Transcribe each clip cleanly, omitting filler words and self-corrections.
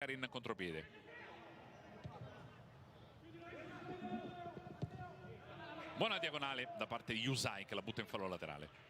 attaccare in contropiede. Buona diagonale da parte di Yusai che la butta in fallo laterale.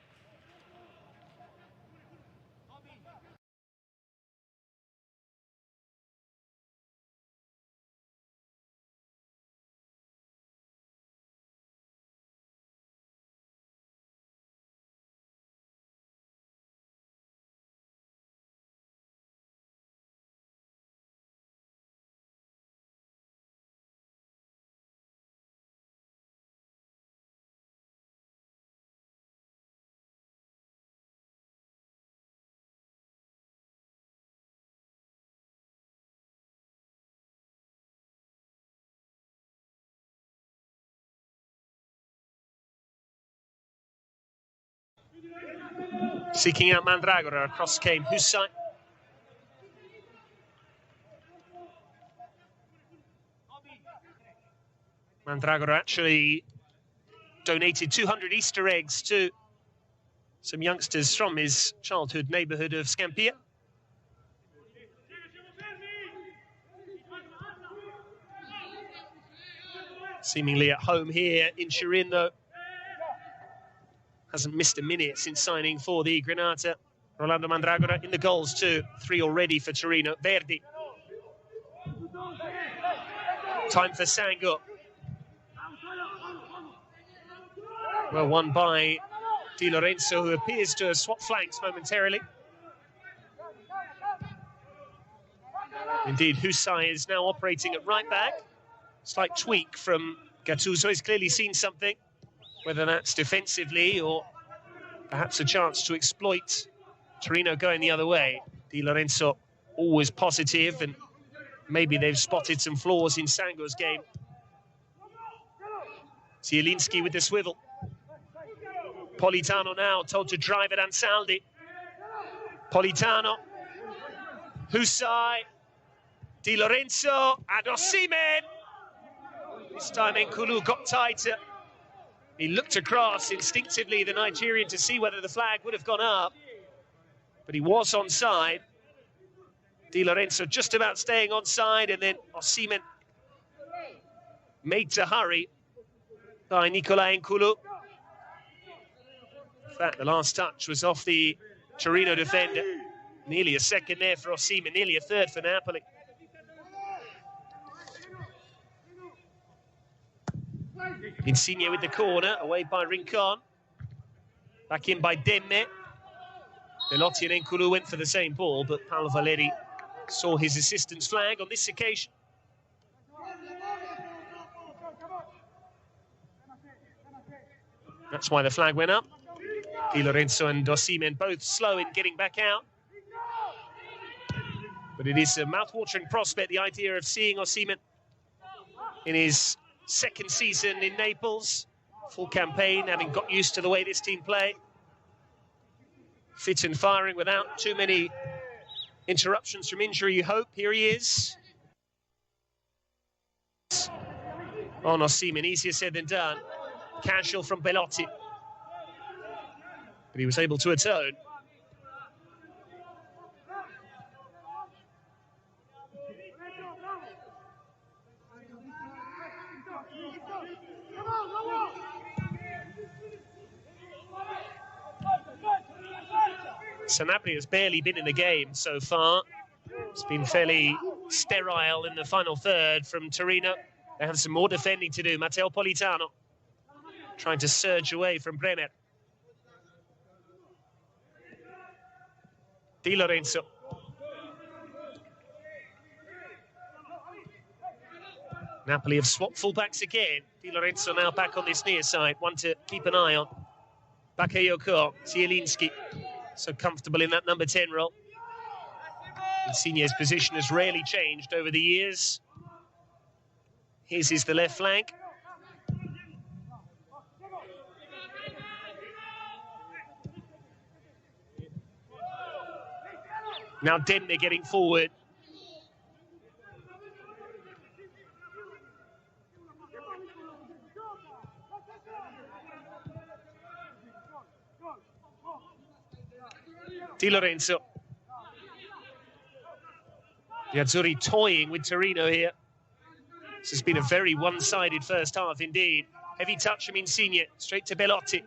Seeking out Mandragora, across came Hussain. Mandragora actually donated 200 Easter eggs to some youngsters from his childhood neighbourhood of Scampia. Seemingly at home here in Turin, though. Hasn't missed a minute since signing for the Granata. Rolando Mandragora in the goals too. 3 already for Torino. Verdi. Time for Sango. Well won by Di Lorenzo, who appears to have swapped flanks momentarily. Indeed, Hussain is now operating at right back. Slight tweak from Gattuso. He's clearly seen something, whether that's defensively or perhaps a chance to exploit Torino going the other way. Di Lorenzo always positive, and maybe they've spotted some flaws in Sango's game. Zielinski with the swivel. Politano now told to drive at Ansaldi. Politano. Hussain. Di Lorenzo and Osimhen. This time N'Koulou got tighter. He looked across instinctively, the Nigerian, to see whether the flag would have gone up. But he was onside. Di Lorenzo just about staying onside, and then Osimhen made to hurry by Nicolas N'Koulou. In fact, the last touch was off the Torino defender. Nearly a second there for Osimhen, nearly a third for Napoli. Insigne with the corner, away by Rincon. Back in by Demme. Belotti and N'Koulou went for the same ball, but Paolo Valeri saw his assistant's flag on this occasion. That's why the flag went up. Di Lorenzo and Osimhen both slow in getting back out. But it is a mouth-watering prospect, the idea of seeing Osimhen in his second season in Naples, full campaign, having got used to the way this team play. Fit and firing without too many interruptions from injury, you hope. Here he is. On Osimhen, easier said than done. Casual from Belotti. But he was able to atone. Napoli has barely been in the game so far. It's been fairly sterile in the final third from Torino. They have some more defending to do. Matteo Politano trying to surge away from Bremer. Di Lorenzo. Napoli have swapped fullbacks again. Di Lorenzo now back on this near side. One to keep an eye on. Bakayoko, Zielinski. So comfortable in that number 10 role. Insigne's position has rarely changed over the years. His is the left flank. Now Demme getting forward. Di Lorenzo. The Azzurri toying with Torino here. This has been a very one-sided first half indeed. Heavy touch from Insigne, straight to Belotti.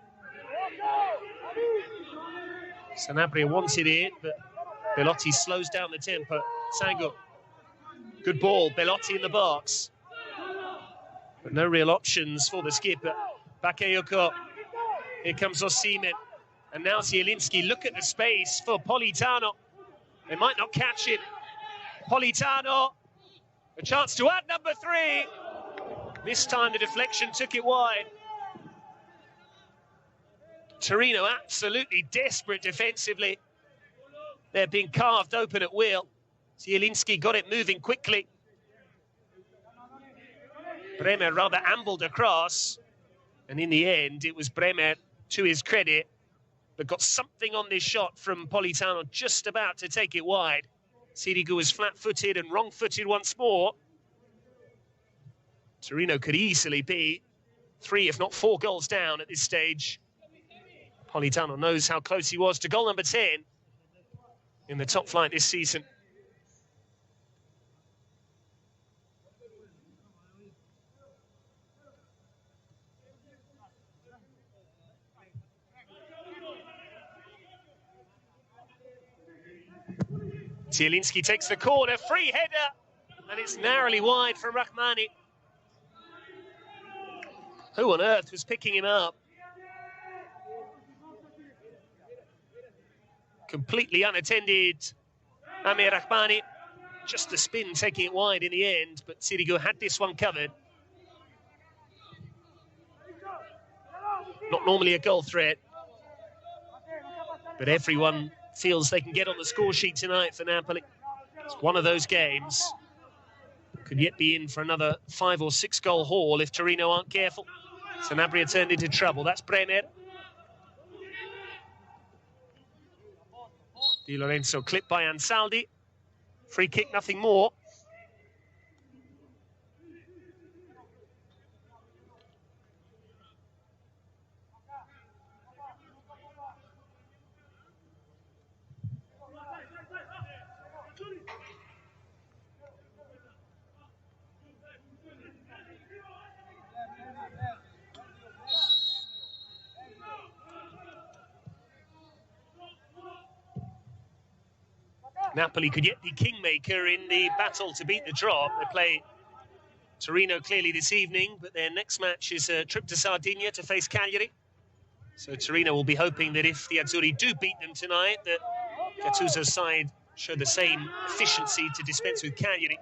Sanabria wanted it, but Belotti slows down the tempo. Sango. Good ball, Belotti in the box. But no real options for the skipper. Bakayoko. Here comes Osimhen. And now Zielinski. Look at the space for Politano. They might not catch it. Politano. A chance to add number 3. This time the deflection took it wide. Torino absolutely desperate defensively. They're being carved open at will. Zielinski got it moving quickly. Bremer rather ambled across. And in the end, it was Bremer, to his credit, that got something on this shot from Politano, just about to take it wide. Sirigu was flat-footed and wrong-footed once more. Torino could easily be 3, if not 4 goals down at this stage. Politano knows how close he was to goal number 10 in the top flight this season. Zielinski takes the corner, free header, and it's narrowly wide for Rahmani. Who on earth was picking him up? Completely unattended, Amir Rahmani. Just a spin, taking it wide in the end, but Sirigu had this one covered. Not normally a goal threat, but everyone feels they can get on the score sheet tonight for Napoli. It's one of those games. Could yet be in for another 5 or 6 goal haul if Torino aren't careful. Sanabria turned into trouble. That's Bremer. Di Lorenzo clipped by Ansaldi. Free kick, nothing more. Napoli could yet be kingmaker in the battle to beat the drop. They play Torino clearly this evening, but their next match is a trip to Sardinia to face Cagliari. So Torino will be hoping that if the Azzurri do beat them tonight, that Gattuso's side show the same efficiency to dispense with Cagliari.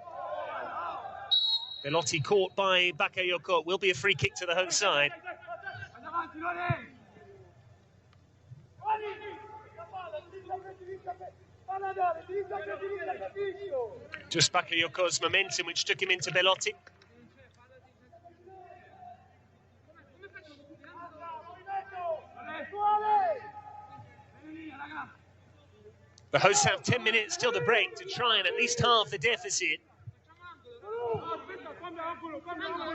Belotti caught by Bakayoko. Will be a free kick to the home side. Just Bakayoko's momentum which took him into Belotti. The hosts have 10 minutes till the break to try and at least halve the deficit.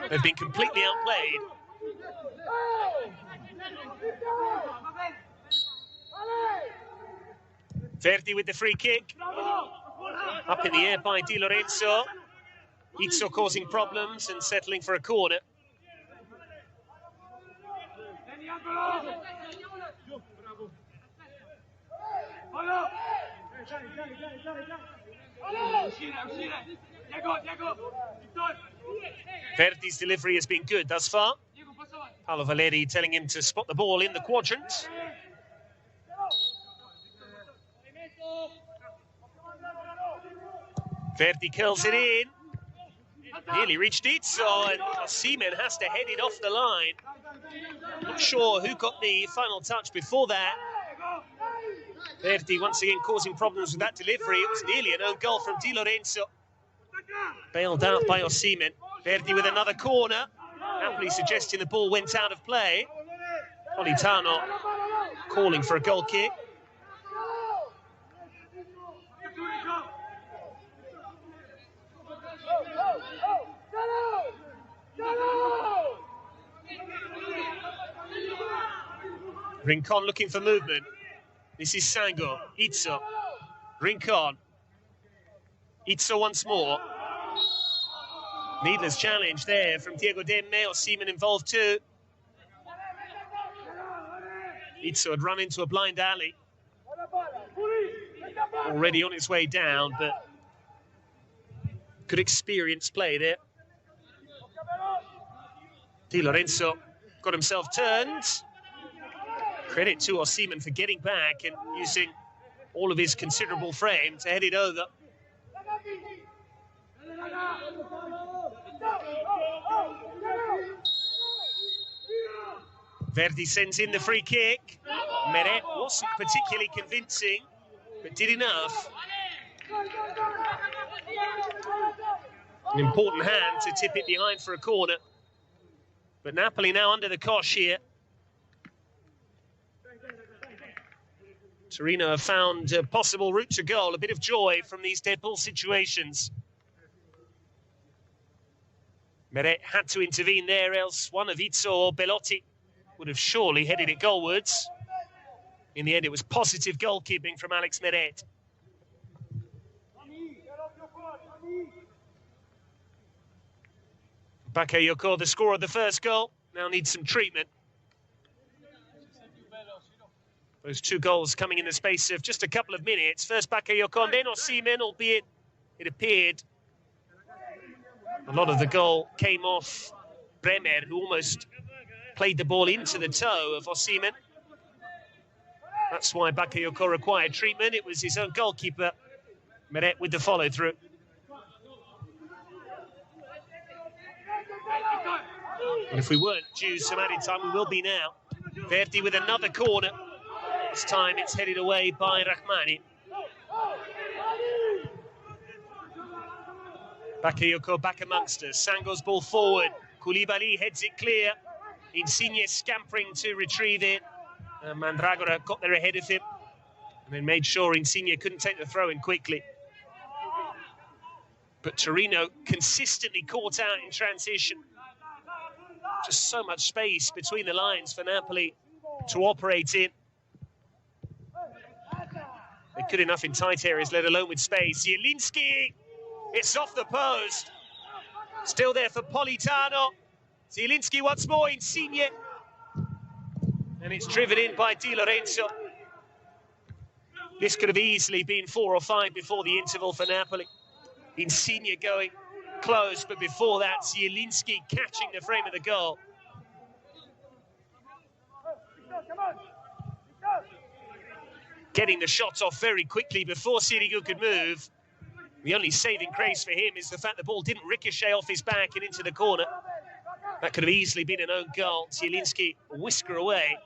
They've been completely outplayed. Verdi with the free kick. Up in the air by Di Lorenzo. Izzo causing problems and settling for a corner. Verdi's delivery has been good thus far. Paolo Valeri telling him to spot the ball in the quadrant. Verdi curls it in. Nearly reached Izzo, and Osimhen has to head it off the line. Not sure who got the final touch before that. Verdi once again causing problems with that delivery. It was nearly an own goal from Di Lorenzo. Bailed out by Osimhen. Verdi with another corner. Napoli suggesting the ball went out of play. Politano calling for a goal kick. Rincon looking for movement. This is Sango, Izzo, Rincon. Izzo once more. Needless challenge there from Diego Demme, Osimhen involved too. Izzo had run into a blind alley. Already on his way down, but good experience play there. Di Lorenzo got himself turned. Credit to Osimhen for getting back and using all of his considerable frame to head it over. Verdi sends in the free kick. Meret wasn't particularly convincing, but did enough. An important hand to tip it behind for a corner. But Napoli now under the cosh here. Torino have found a possible route to goal, a bit of joy from these dead ball situations. Meret had to intervene there, else one of Izzo or Belotti would have surely headed it goalwards. In the end, it was positive goalkeeping from Alex Meret. Bakayoko, the scorer of the first goal, now needs some treatment. Those two goals coming in the space of just a couple of minutes. First Bakayoko and then Osimhen, albeit it appeared a lot of the goal came off Bremer, who almost played the ball into the toe of Osimhen. That's why Bakayoko required treatment. It was his own goalkeeper, Meret, with the follow-through. And if we weren't due some added time, we will be now. Verdi with another corner. This time it's headed away by Rahmani. Bakayoko back amongst us. Sango's ball forward. Koulibaly heads it clear. Insigne scampering to retrieve it. Mandragora got there ahead of him and then made sure Insigne couldn't take the throw in quickly. But Torino consistently caught out in transition. Just so much space between the lines for Napoli to operate in. They're good enough in tight areas, let alone with space. Zielinski, it's off the post. Still there for Politano. Zielinski once more, Insigne. And it's driven in by Di Lorenzo. This could have easily been 4 or 5 before the interval for Napoli. Insigne going close, but before that, Zielinski catching the frame of the goal. Getting the shots off very quickly before Sirigu could move. The only saving grace for him is the fact the ball didn't ricochet off his back and into the corner. That could have easily been an own goal. Zielinski a whisker away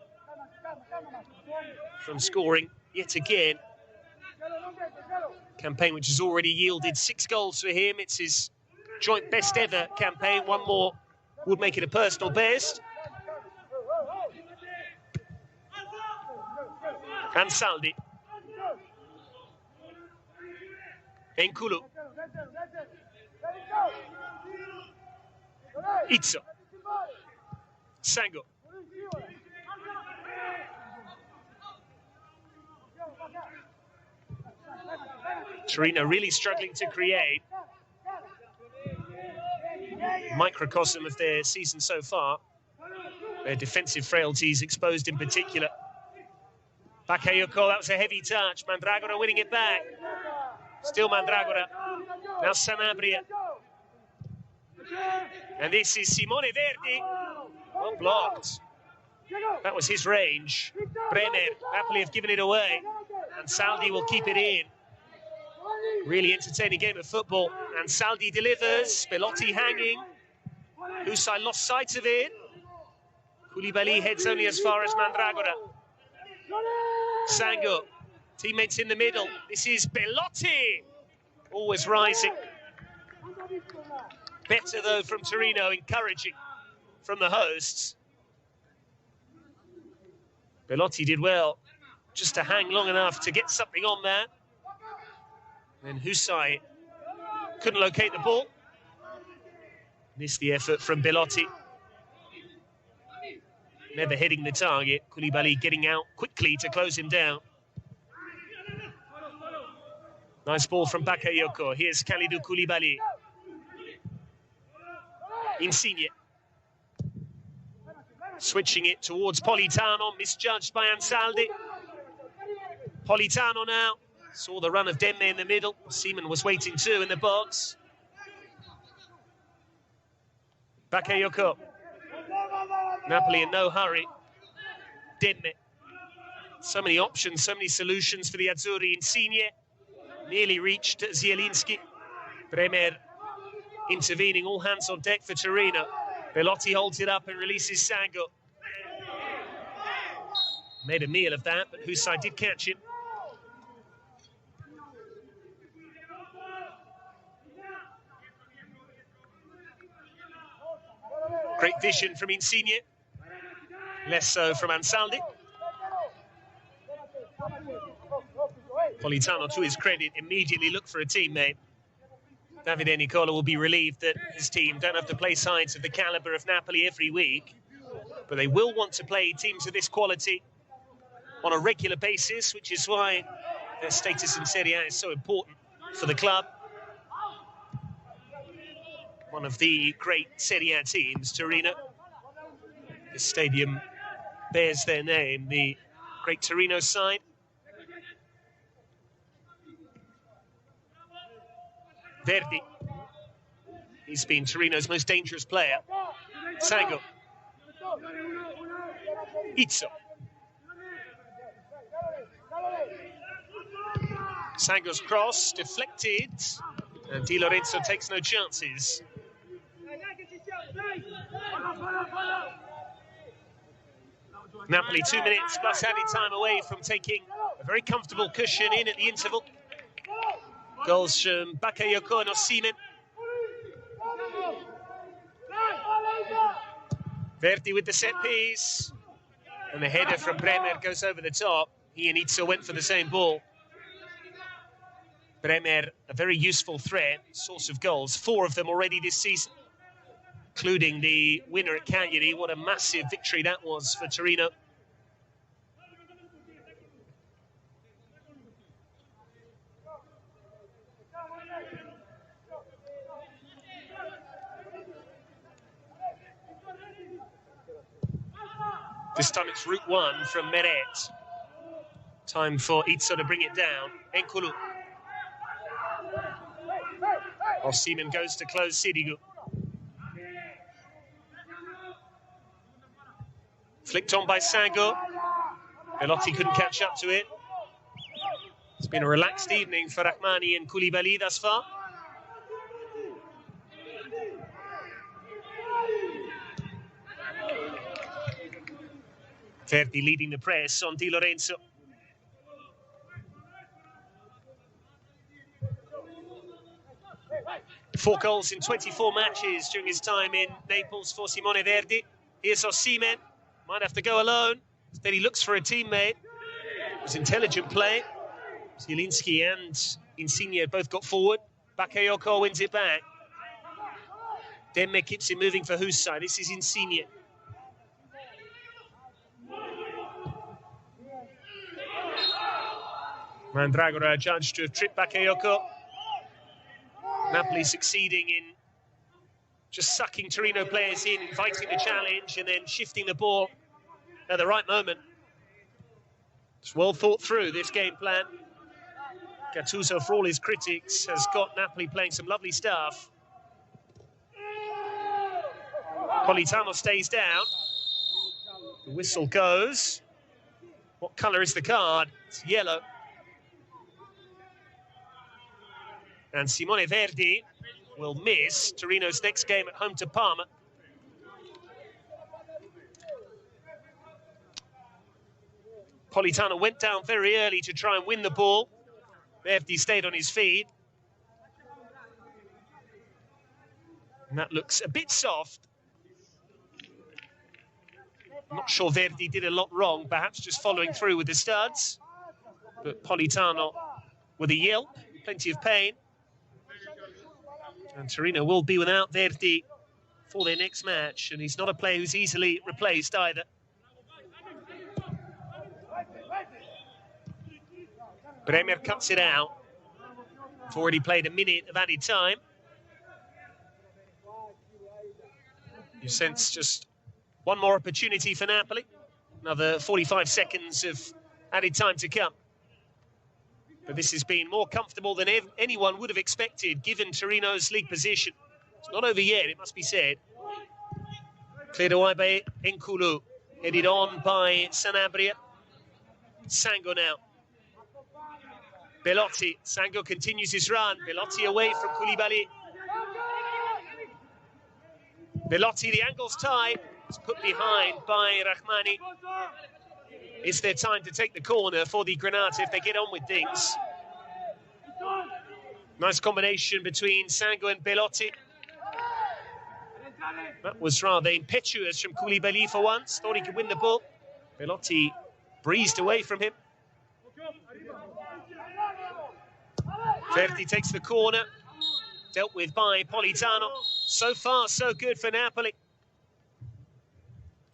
from scoring yet again. Campaign which has already yielded 6 goals for him. It's his joint best ever campaign. One more would make it a personal best. Ansaldi. Enkulu. Izzo. Sango. Torino really struggling to create. Microcosm of their season so far. Their defensive frailties exposed in particular. Bakayoko, that was a heavy touch. Mandragora winning it back. Still Mandragora. Now Sanabria. And this is Simone Verdi. Well blocked. That was his range. Bremer, Napoli have given it away. And Saldi will keep it in. Really entertaining game of football. And Saldi delivers. Belotti hanging. Husai lost sight of it. Koulibaly heads only as far as Mandragora. Sango. Teammates in the middle. This is Belotti. Always rising. Better, though, from Torino. Encouraging from the hosts. Belotti did well just to hang long enough to get something on that. Then Husai couldn't locate the ball. Missed the effort from Belotti. Never hitting the target. Koulibaly getting out quickly to close him down. Nice ball from Bakayoko. Here's Kalidou Koulibaly. Insigne. Switching it towards Politano, misjudged by Ansaldi. Politano now. Saw the run of Demme in the middle. Seaman was waiting too in the box. Bakayoko. Napoli in no hurry. Demme. So many options, so many solutions for the Azzurri. Insigne nearly reached Zielinski. Bremer intervening, all hands on deck for Torino. Belotti holds it up and releases Sango. Made a meal of that, but whose side did catch him. Great vision from Insigne. Less so from Ansaldi. Politano, to his credit, immediately looked for a teammate. Davide Nicola will be relieved that his team don't have to play sides of the calibre of Napoli every week, but they will want to play teams of this quality on a regular basis, which is why their status in Serie A is so important for the club. One of the great Serie A teams, Torino. This stadium bears their name, the great Torino side. Verdi. He's been Torino's most dangerous player. Sango. Izzo. Sango's cross deflected, and Di Lorenzo takes no chances. Napoli 2 minutes plus added time away from taking a very comfortable cushion in at the interval. Goals from Bakayoko and Osimhen. Verdi with the set piece. And the header from Bremer goes over the top. He and Izzo went for the same ball. Bremer, a very useful threat, source of goals. 4 of them already this season, including the winner at Cagliari. What a massive victory that was for Torino. This time it's route 1 from Meret. Time for Izzo to bring it down. Enkulu. Osimhen goes to close Sirigu. Flicked on by Sango. Belotti couldn't catch up to it. It's been a relaxed evening for Rahmani and Koulibaly thus far. Verdi leading the press on Di Lorenzo. Four goals in 24 matches during his time in Naples for Simone Verdi. Here's Osimhen. Might have to go alone. Then he looks for a teammate. It was intelligent play. Zielinski and Insigne both got forward. Bakayoko wins it back. Demme keeps it moving for whose side? This is Insigne. Mandragora judged to have tripped Bakayoko. Napoli succeeding in just sucking Torino players in, inviting the challenge, and then shifting the ball at the right moment. It's well thought through, this game plan. Gattuso, for all his critics, has got Napoli playing some lovely stuff. Politano stays down. The whistle goes. What colour is the card? It's yellow. And Simone Verdi will miss Torino's next game at home to Parma. Politano went down very early to try and win the ball. Verdi stayed on his feet. And that looks a bit soft. I'm not sure Verdi did a lot wrong, perhaps just following through with the studs. But Politano with a yelp, plenty of pain. And Torino will be without Verdi for their next match. And he's not a player who's easily replaced either. Bremer cuts it out. We've already played a minute of added time. You sense just one more opportunity for Napoli. Another 45 seconds of added time to come. But this has been more comfortable than anyone would have expected, given Torino's league position. It's not over yet, it must be said. Cleared away by Nkulu. Headed on by Sanabria. Sango now. Belotti. Sango continues his run. Belotti away from Koulibaly. Belotti, the angle's tight. It's put behind by Rahmani. It's their time to take the corner for the Granata if they get on with things. Nice combination between Sango and Belotti. That was rather impetuous from Koulibaly for once. Thought he could win the ball. Belotti breezed away from him. Verdi takes the corner. Dealt with by Politano. So far, so good for Napoli.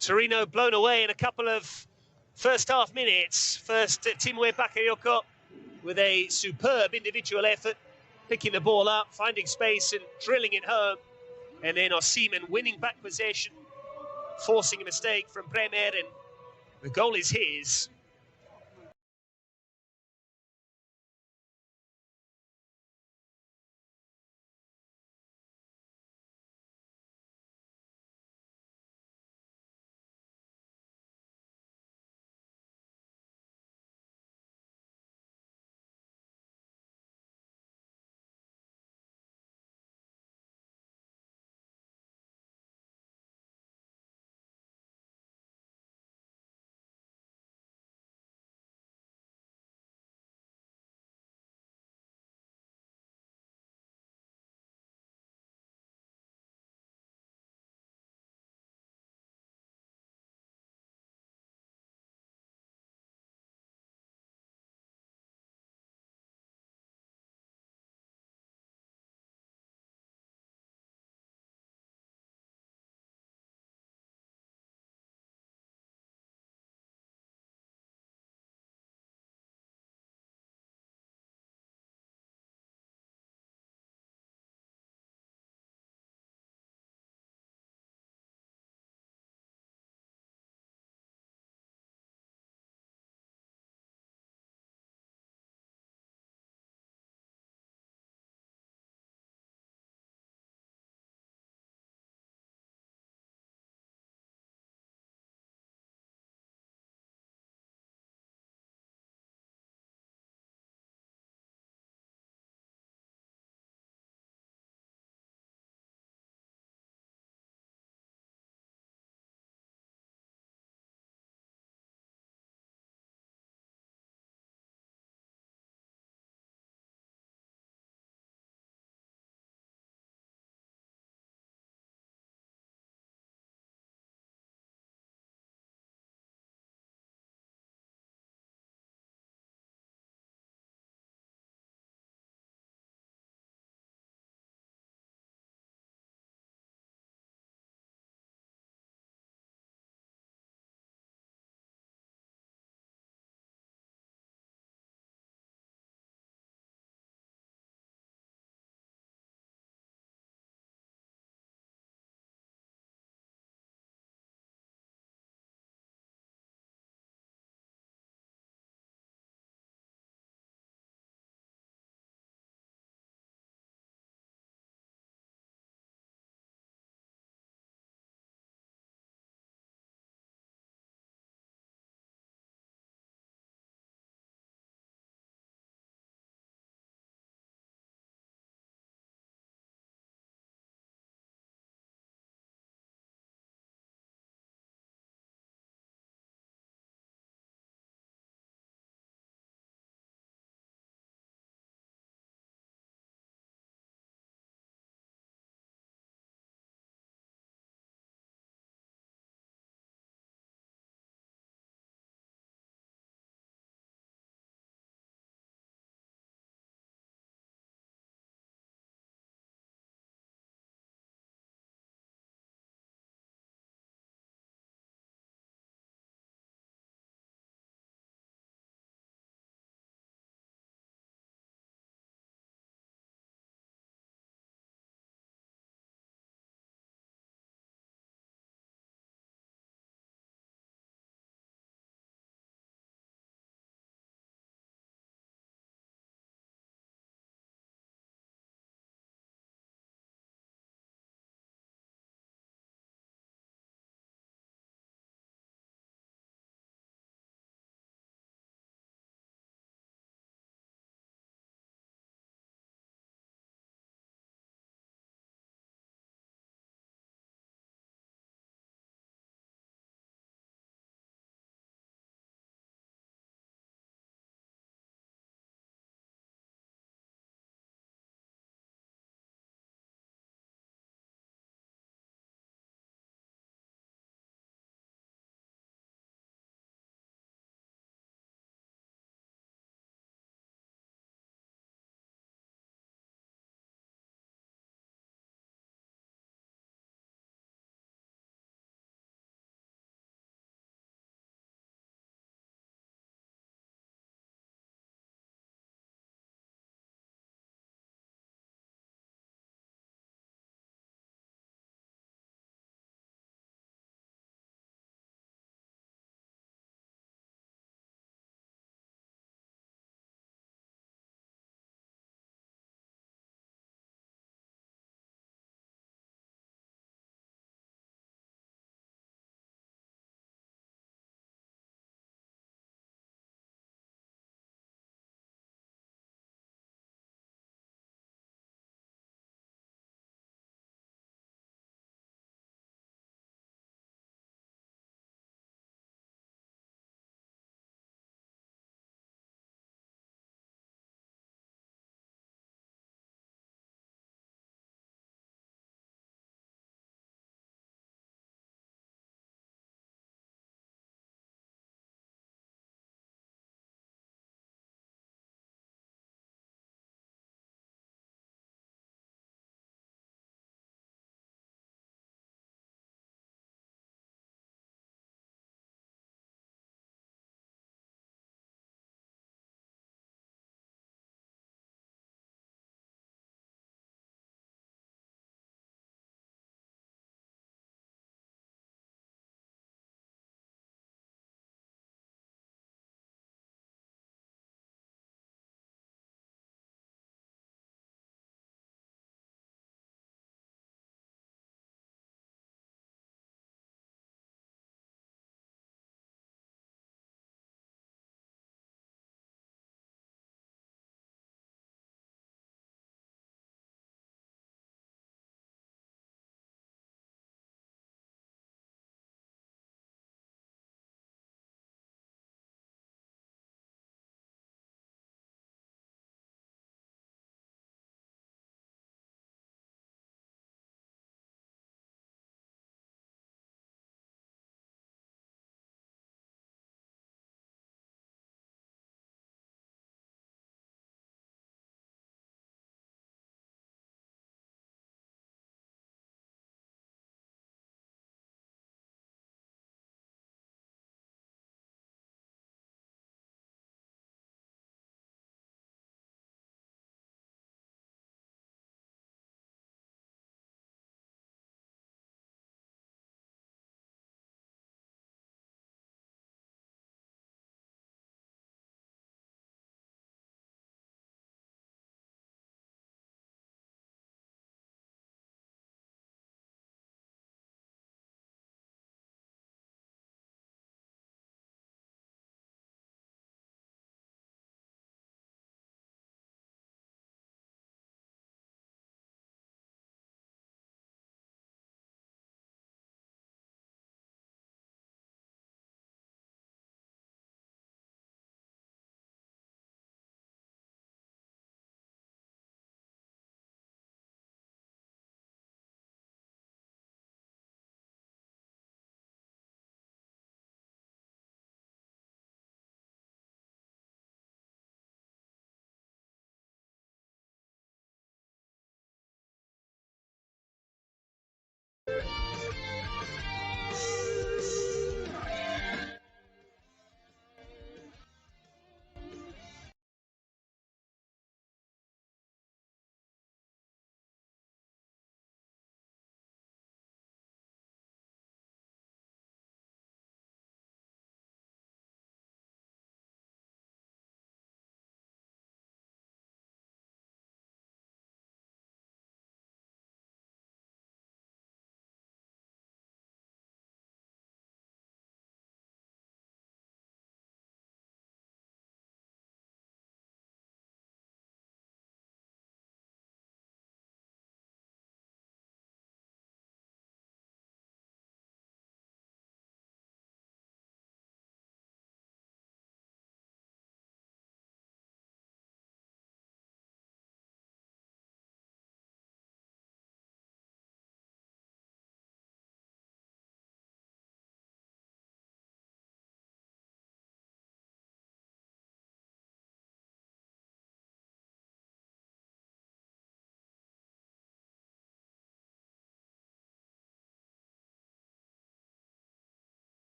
Torino blown away in a couple of first half minutes. First, Timwe Bakayoko with a superb individual effort, picking the ball up, finding space and drilling it home. And then Osimhen winning back possession, forcing a mistake from Bremer, and the goal is his.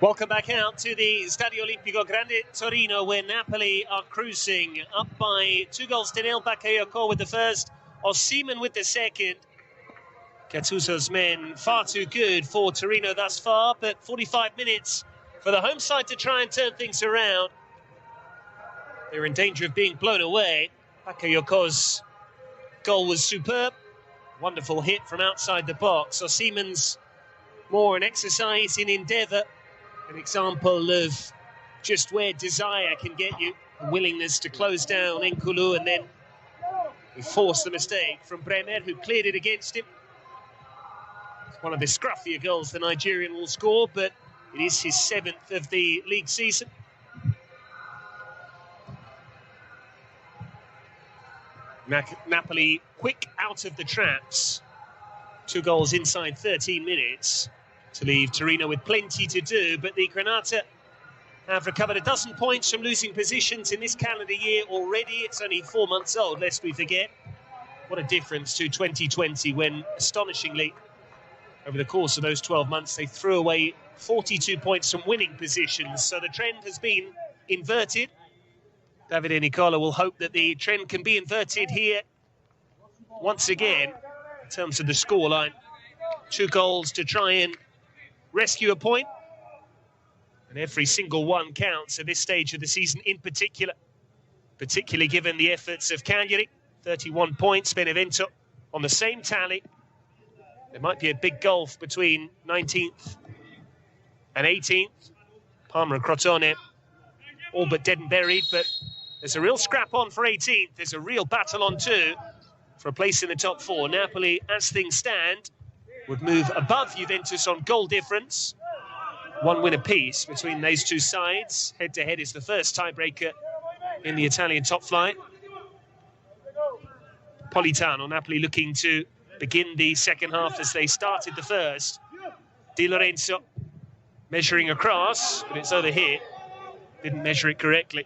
Welcome back out to the Stadio Olimpico Grande Torino, where Napoli are cruising up by 2-0. Bakayoko with the first, Osimhen with the second. Gattuso's men far too good for Torino thus far, but 45 minutes for the home side to try and turn things around. They're in danger of being blown away. Bakayoko's goal was superb. Wonderful hit from outside the box. Osimhen's more an exercise in endeavour. An example of just where desire can get you. A willingness to close down N'Koulou, and then he forced the mistake from Bremer, who cleared it against him. It's one of the scruffier goals the Nigerian will score, but it is his 7th of the league season. Napoli quick out of the traps. 2 goals inside 13 minutes. To leave Torino with plenty to do, but the Granata have recovered a dozen points from losing positions in this calendar year already. It's only 4 months old, lest we forget. What a difference to 2020, when, astonishingly, over the course of those 12 months, they threw away 42 points from winning positions. So the trend has been inverted. Davide Nicola will hope that the trend can be inverted here once again in terms of the scoreline. 2 goals to try and rescue a point, and every single one counts at this stage of the season in particular, particularly given the efforts of Cagliari. 31 points, Benevento on the same tally. There might be a big gulf between 19th and 18th. Parma and Crotone all but dead and buried, but there's a real scrap on for 18th. There's a real battle on too for a place in the top 4. Napoli, as things stand, would move above Juventus on goal difference. 1 win apiece between those two sides. Head-to-head is the first tiebreaker in the Italian top flight. Politano, Napoli looking to begin the second half as they started the first. Di Lorenzo measuring across, but it's over here. Didn't measure it correctly.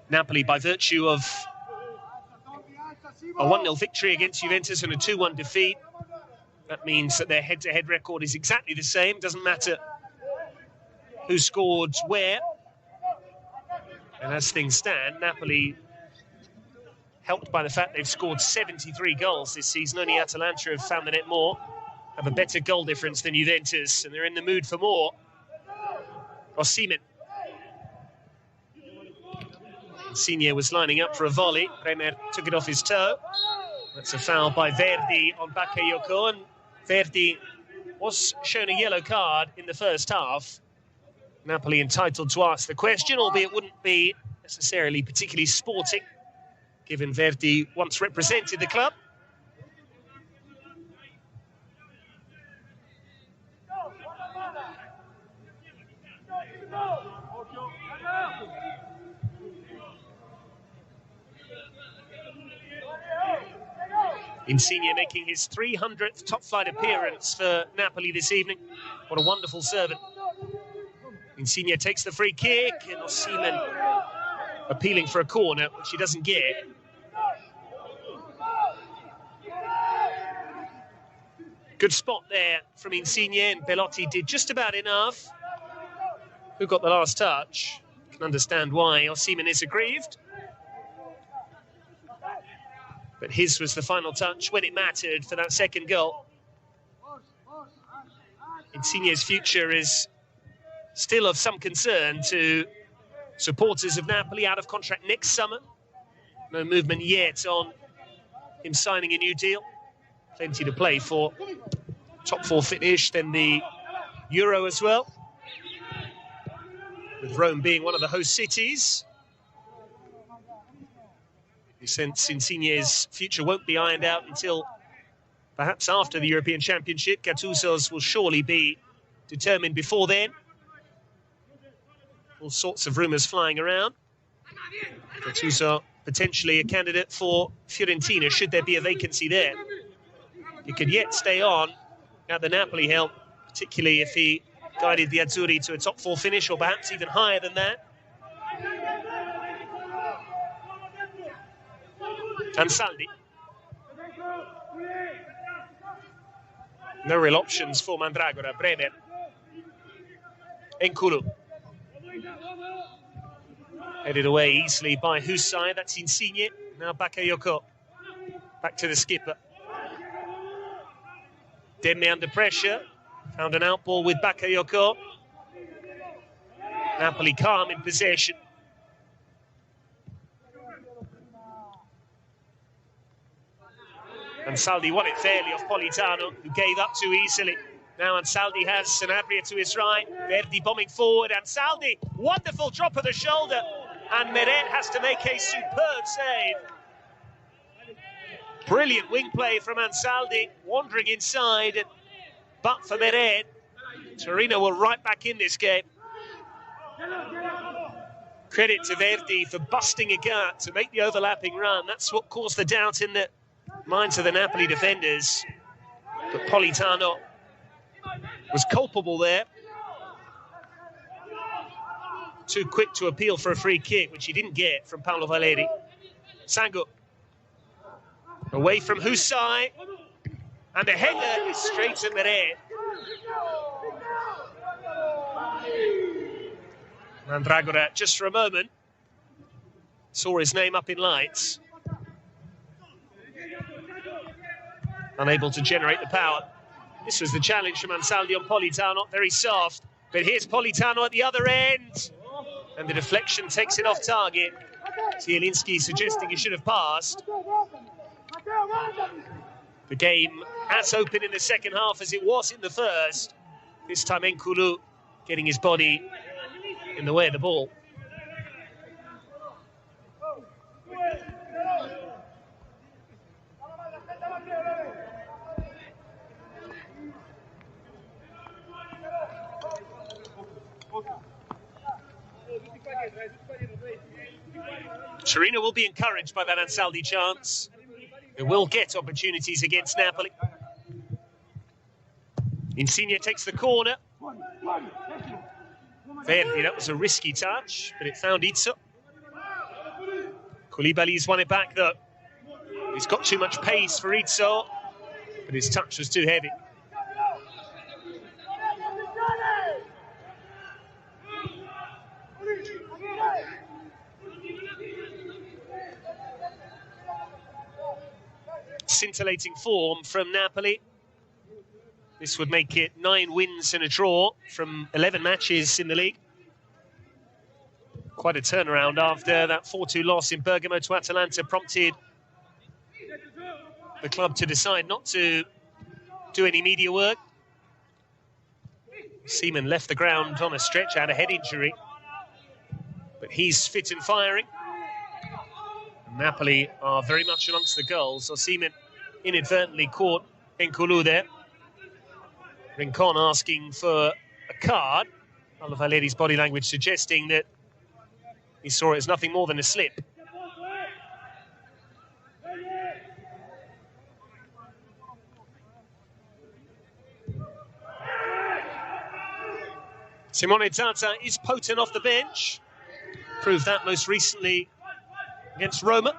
Napoli, by virtue of a 1-0 victory against Juventus and a 2-1 defeat, that means that their head-to-head record is exactly the same. Doesn't matter who scored where. And as things stand, Napoli, helped by the fact they've scored 73 goals this season, only Atalanta have found the net more, have a better goal difference than Juventus, and they're in the mood for more. Osimhen. Insigne was lining up for a volley. Bremer took it off his toe. That's a foul by Verdi on Bakayoko, and Verdi was shown a yellow card in the first half. Napoli entitled to ask the question, albeit wouldn't be necessarily particularly sporting, given Verdi once represented the club. Insigne making his 300th top-flight appearance for Napoli this evening. What a wonderful servant. Insigne takes the free kick, and Osimhen appealing for a corner, which he doesn't get. Good spot there from Insigne, and Belotti did just about enough. Who got the last touch? You can understand why Osimhen is aggrieved. But his was the final touch when it mattered for that second goal. Insigne's future is still of some concern to supporters of Napoli, out of contract next summer. No movement yet on him signing a new deal. Plenty to play for. Top 4 finish, then the Euro as well, with Rome being one of the host cities. Since Insigne's future won't be ironed out until perhaps after the European Championship, Gattuso's will surely be determined before then. All sorts of rumours flying around. Gattuso potentially a candidate for Fiorentina, should there be a vacancy there. He could yet stay on at the Napoli helm, particularly if he guided the Azzurri to a top 4 finish, or perhaps even higher than that. Ansaldi. No real options for Mandragora. Bremer. N'Koulou. Headed away easily by Husai. That's Insigne. Now Bakayoko. Back to the skipper. Demme under pressure. Found an outball with Bakayoko. Napoli calm in possession. Ansaldi won it fairly off Politano, who gave up too easily. Now Ansaldi has Sanabria to his right. Verdi bombing forward. Ansaldi, wonderful drop of the shoulder. And Meret has to make a superb save. Brilliant wing play from Ansaldi, wandering inside. But for Meret, Torino were right back in this game. Credit to Verdi for busting a gut to make the overlapping run. That's what caused the doubt in the minds of the Napoli defenders. But Politano was culpable there. Too quick to appeal for a free kick, which he didn't get from Paolo Valeri. Sango. Away from Husai. And a header is straight to Meret. Mandragora, just for a moment, saw his name up in lights. Unable to generate the power. This was the challenge from Ansaldi on Politano. Very soft. But here's Politano at the other end. And the deflection takes it off target. Zielinski suggesting he should have passed. The game as open in the second half as it was in the first. This time N'Koulou getting his body in the way of the ball. Torino will be encouraged by that Ansaldi chance. They will get opportunities against Napoli. Insigne takes the corner. Verdi, that was a risky touch, but it found Izzo. Koulibaly's won it back, though. He's got too much pace for Izzo, but his touch was too heavy. Scintillating form from Napoli. This would make it 9 wins and a draw from 11 matches in the league. Quite a turnaround after that 4-2 loss in Bergamo to Atalanta prompted the club to decide not to do any media work. Seaman left the ground on a stretch, had a head injury, but he's fit and firing. Napoli are very much amongst the goals. So Seaman inadvertently caught N'Koulou there. Rincon asking for a card. Paolo Valeri's body language suggesting that he saw it as nothing more than a slip. Simone Tata is potent off the bench. Proved that most recently against Roma.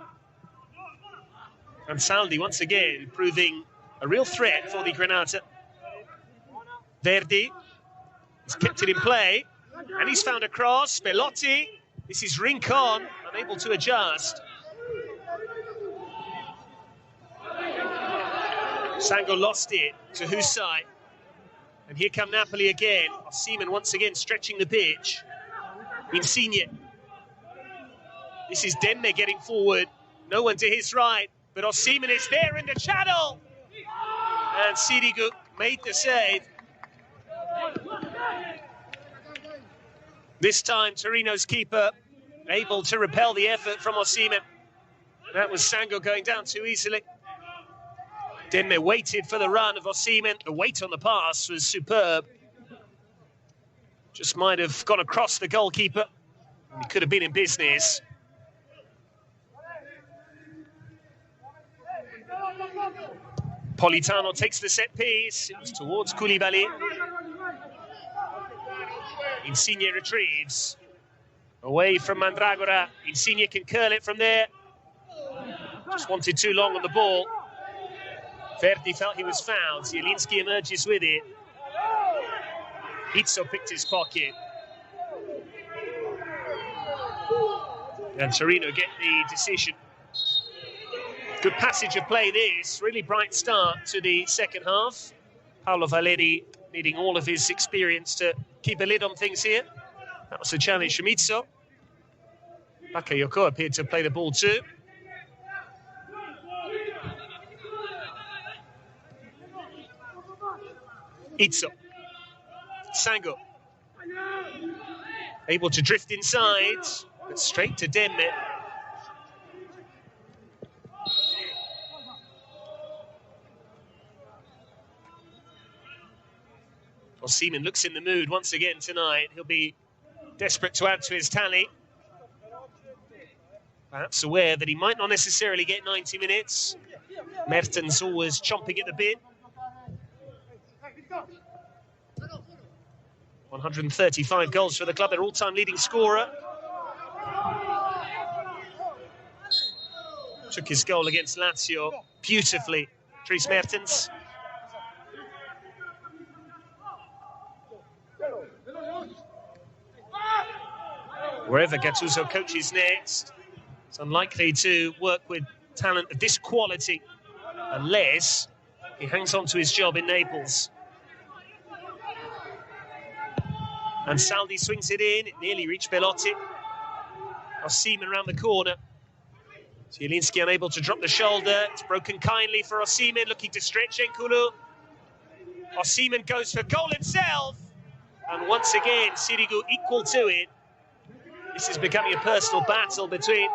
And Saldi once again proving a real threat for the Granata. Verdi has kept it in play, and he's found a cross. Belotti, this is Rincon, unable to adjust. Sango lost it to Husai. And here come Napoli again. Seaman once again stretching the pitch. Insigne. This is Demme getting forward. No one to his right, but Osimhen is there in the channel. And Sirigu made the save. This time, Torino's keeper able to repel the effort from Osimhen. That was Sango going down too easily. Demme waited for the run of Osimhen. The weight on the pass was superb. Just might have gone across the goalkeeper. He could have been in business. Politano takes the set piece. It was towards Koulibaly. Insigne retrieves. Away from Mandragora. Insigne can curl it from there. Just wanted too long on the ball. Verdi felt he was fouled. Zielinski emerges with it. Izzo picked his pocket. And Torino get the decision. Good passage of play this. Really bright start to the second half. Paolo Valeri needing all of his experience to keep a lid on things here. That was a challenge from Izzo. Bakayoko appeared to play the ball too. Izzo. Sango. Able to drift inside, but straight to Demme. Seaman looks in the mood once again tonight. He'll be desperate to add to his tally. Perhaps aware that he might not necessarily get 90 minutes. Mertens always chomping at the bit. 135 goals for the club, their all-time leading scorer. Took his goal against Lazio beautifully, Dries Mertens. Wherever Gattuso coaches next, it's unlikely to work with talent of this quality unless he hangs on to his job in Naples. And Saldi swings it in. It nearly reached Belotti. Osimhen around the corner. Zielinski unable to drop the shoulder. It's broken kindly for Osimhen, looking to stretch N'Koulou. Osimhen goes for goal himself. And once again, Sirigu equal to it. This is becoming a personal battle between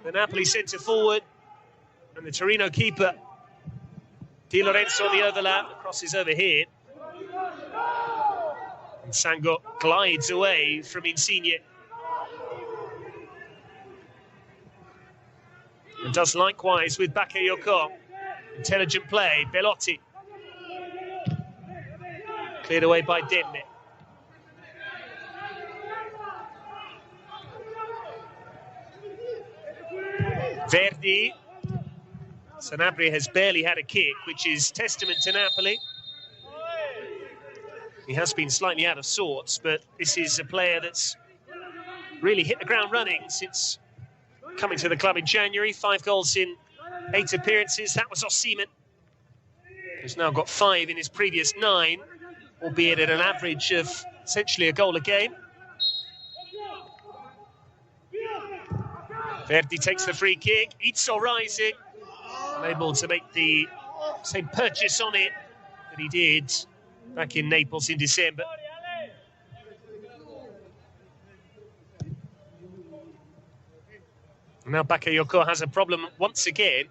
the Napoli centre-forward and the Torino keeper. Di Lorenzo on the overlap. The cross is overhead. And Sango glides away from Insigne. And does likewise with Bakayoko. Intelligent play, Belotti. Cleared away by Demme. Verdi. Sanabria has barely had a kick, which is testament to Napoli. He has been slightly out of sorts, but this is a player that's really hit the ground running since coming to the club in January. 5 goals in 8 appearances. That was Osimhen, who's now got 5 in his previous 9, albeit at an average of essentially a goal a game. Verdi takes the free kick. Izzo rising, unable to make the same purchase on it that he did back in Naples in December. Now Bakayoko has a problem once again.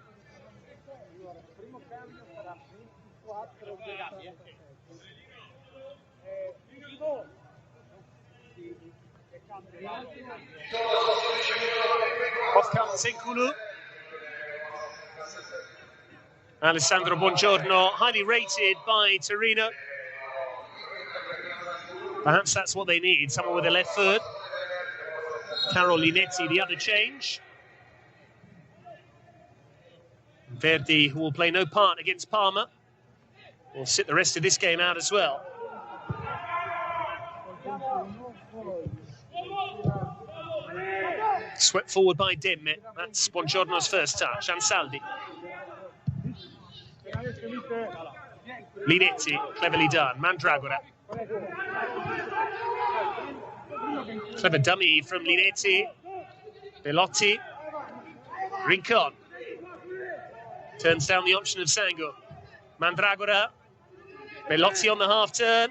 Off comes N'Koulou. Alessandro Buongiorno, highly rated by Torino. Perhaps that's what they need, someone with a left foot. Carol Linetti, the other change. Verdi, who will play no part against Parma, will sit the rest of this game out as well. Swept forward by Demme. That's Buongiorno's first touch. Ansaldi. Linetti, cleverly done. Mandragora. Clever dummy from Linetti. Belotti. Rincon. Turns down the option of Sango. Mandragora. Belotti on the half turn.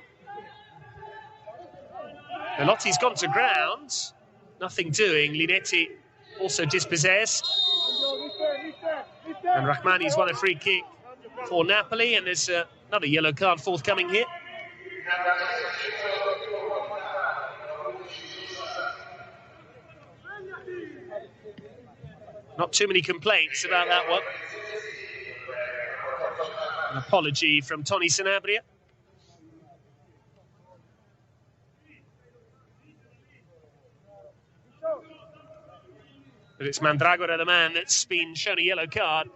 Belotti's gone to ground. Nothing doing. Linetti also dispossessed. And Rahmani's won a free kick for Napoli, and there's another yellow card forthcoming here. Not too many complaints about that one. An apology from Tony Sanabria. But it's Mandragora, the man that's been shown a yellow card.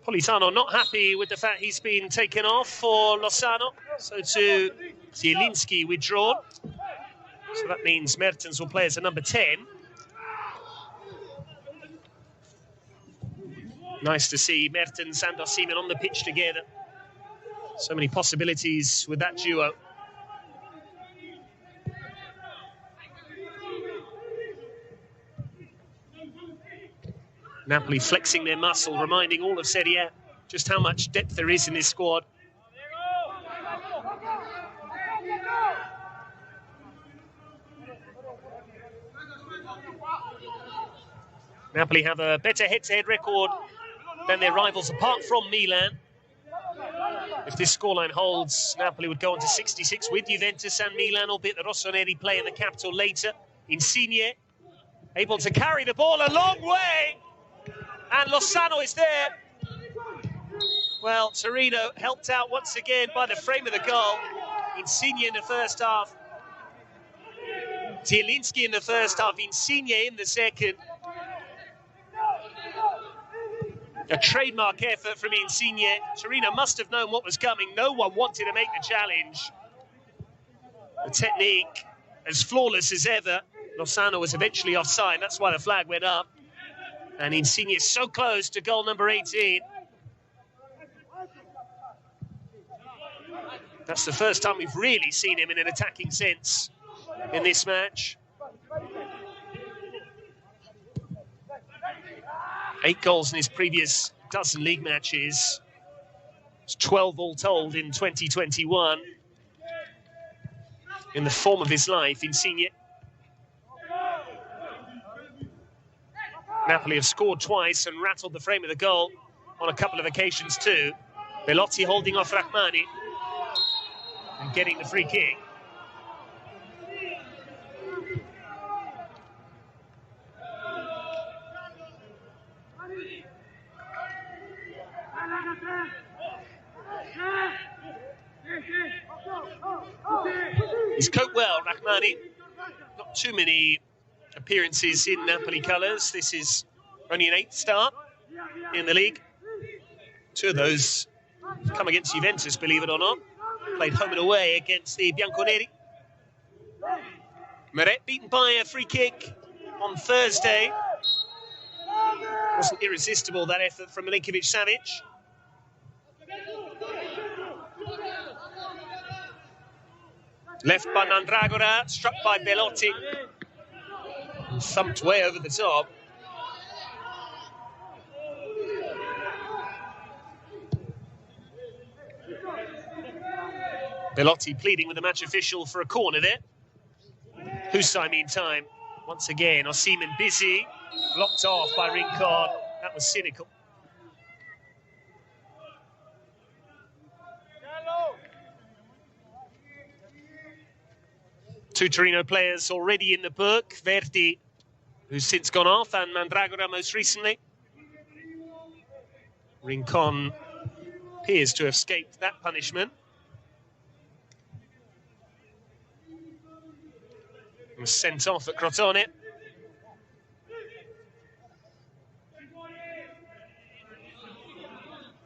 Politano not happy with the fact he's been taken off for Lozano. So to Zielinski withdrawn. So that means Mertens will play as a number 10. Nice to see Mertens and Osimhen on the pitch together. So many possibilities with that duo. Napoli flexing their muscle, reminding all of Serie A just how much depth there is in this squad. Napoli have a better head-to-head record than their rivals, apart from Milan. If this scoreline holds, Napoli would go on to 66 with Juventus and Milan, albeit the Rossoneri play in the capital later. Insigne, able to carry the ball a long way. And Lozano is there. Well, Torino helped out once again by the frame of the goal. Insigne in the first half. Zielinski in the first half. Insigne in the second. A trademark effort from Insigne. Torino must have known what was coming. No one wanted to make the challenge. The technique as flawless as ever. Lozano was eventually offside. That's why the flag went up. And Insigne is so close to goal number 18. That's the first time we've really seen him in an attacking sense in this match. 8 goals in his previous dozen league matches. It's 12 all told in 2021. In the form of his life, Insigne. Napoli have scored twice and rattled the frame of the goal on a couple of occasions too. Belotti holding off Rahmani and getting the free kick. He's coped well, Rahmani. Not too many appearances in Napoli colours. This is only an 8th start in the league. 2 of those come against Juventus, believe it or not. Played home and away against the Bianconeri. Meret beaten by a free kick on Thursday. Wasn't irresistible, that effort from Milinkovic-Savic. Left by Mandragora, struck by Belotti. Thumped way over the top. Belotti pleading with the match official for a corner there. Husai, meantime, once again, Osimhen busy. Blocked off by Rincon. That was cynical. Two Torino players already in the book. Verdi, who's since gone off, and Mandragora most recently. Rincon appears to have escaped that punishment. He was sent off at Crotone.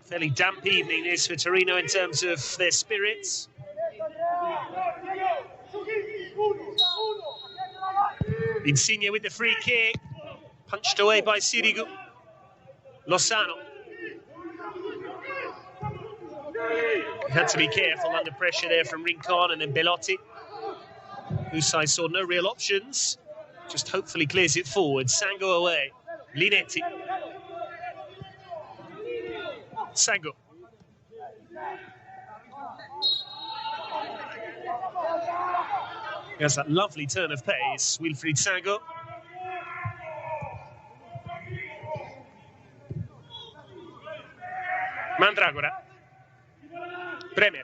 Fairly damp evening this for Torino in terms of their spirits. Insigne with the free kick, punched away by Sirigu. Lozano. He had to be careful under pressure there from Rincon, and then Belotti. Husai saw no real options, just hopefully clears it forward. Sango away. Linetti. Sango. He has that lovely turn of pace, Wilfried Sango. Mandragora. Bremer.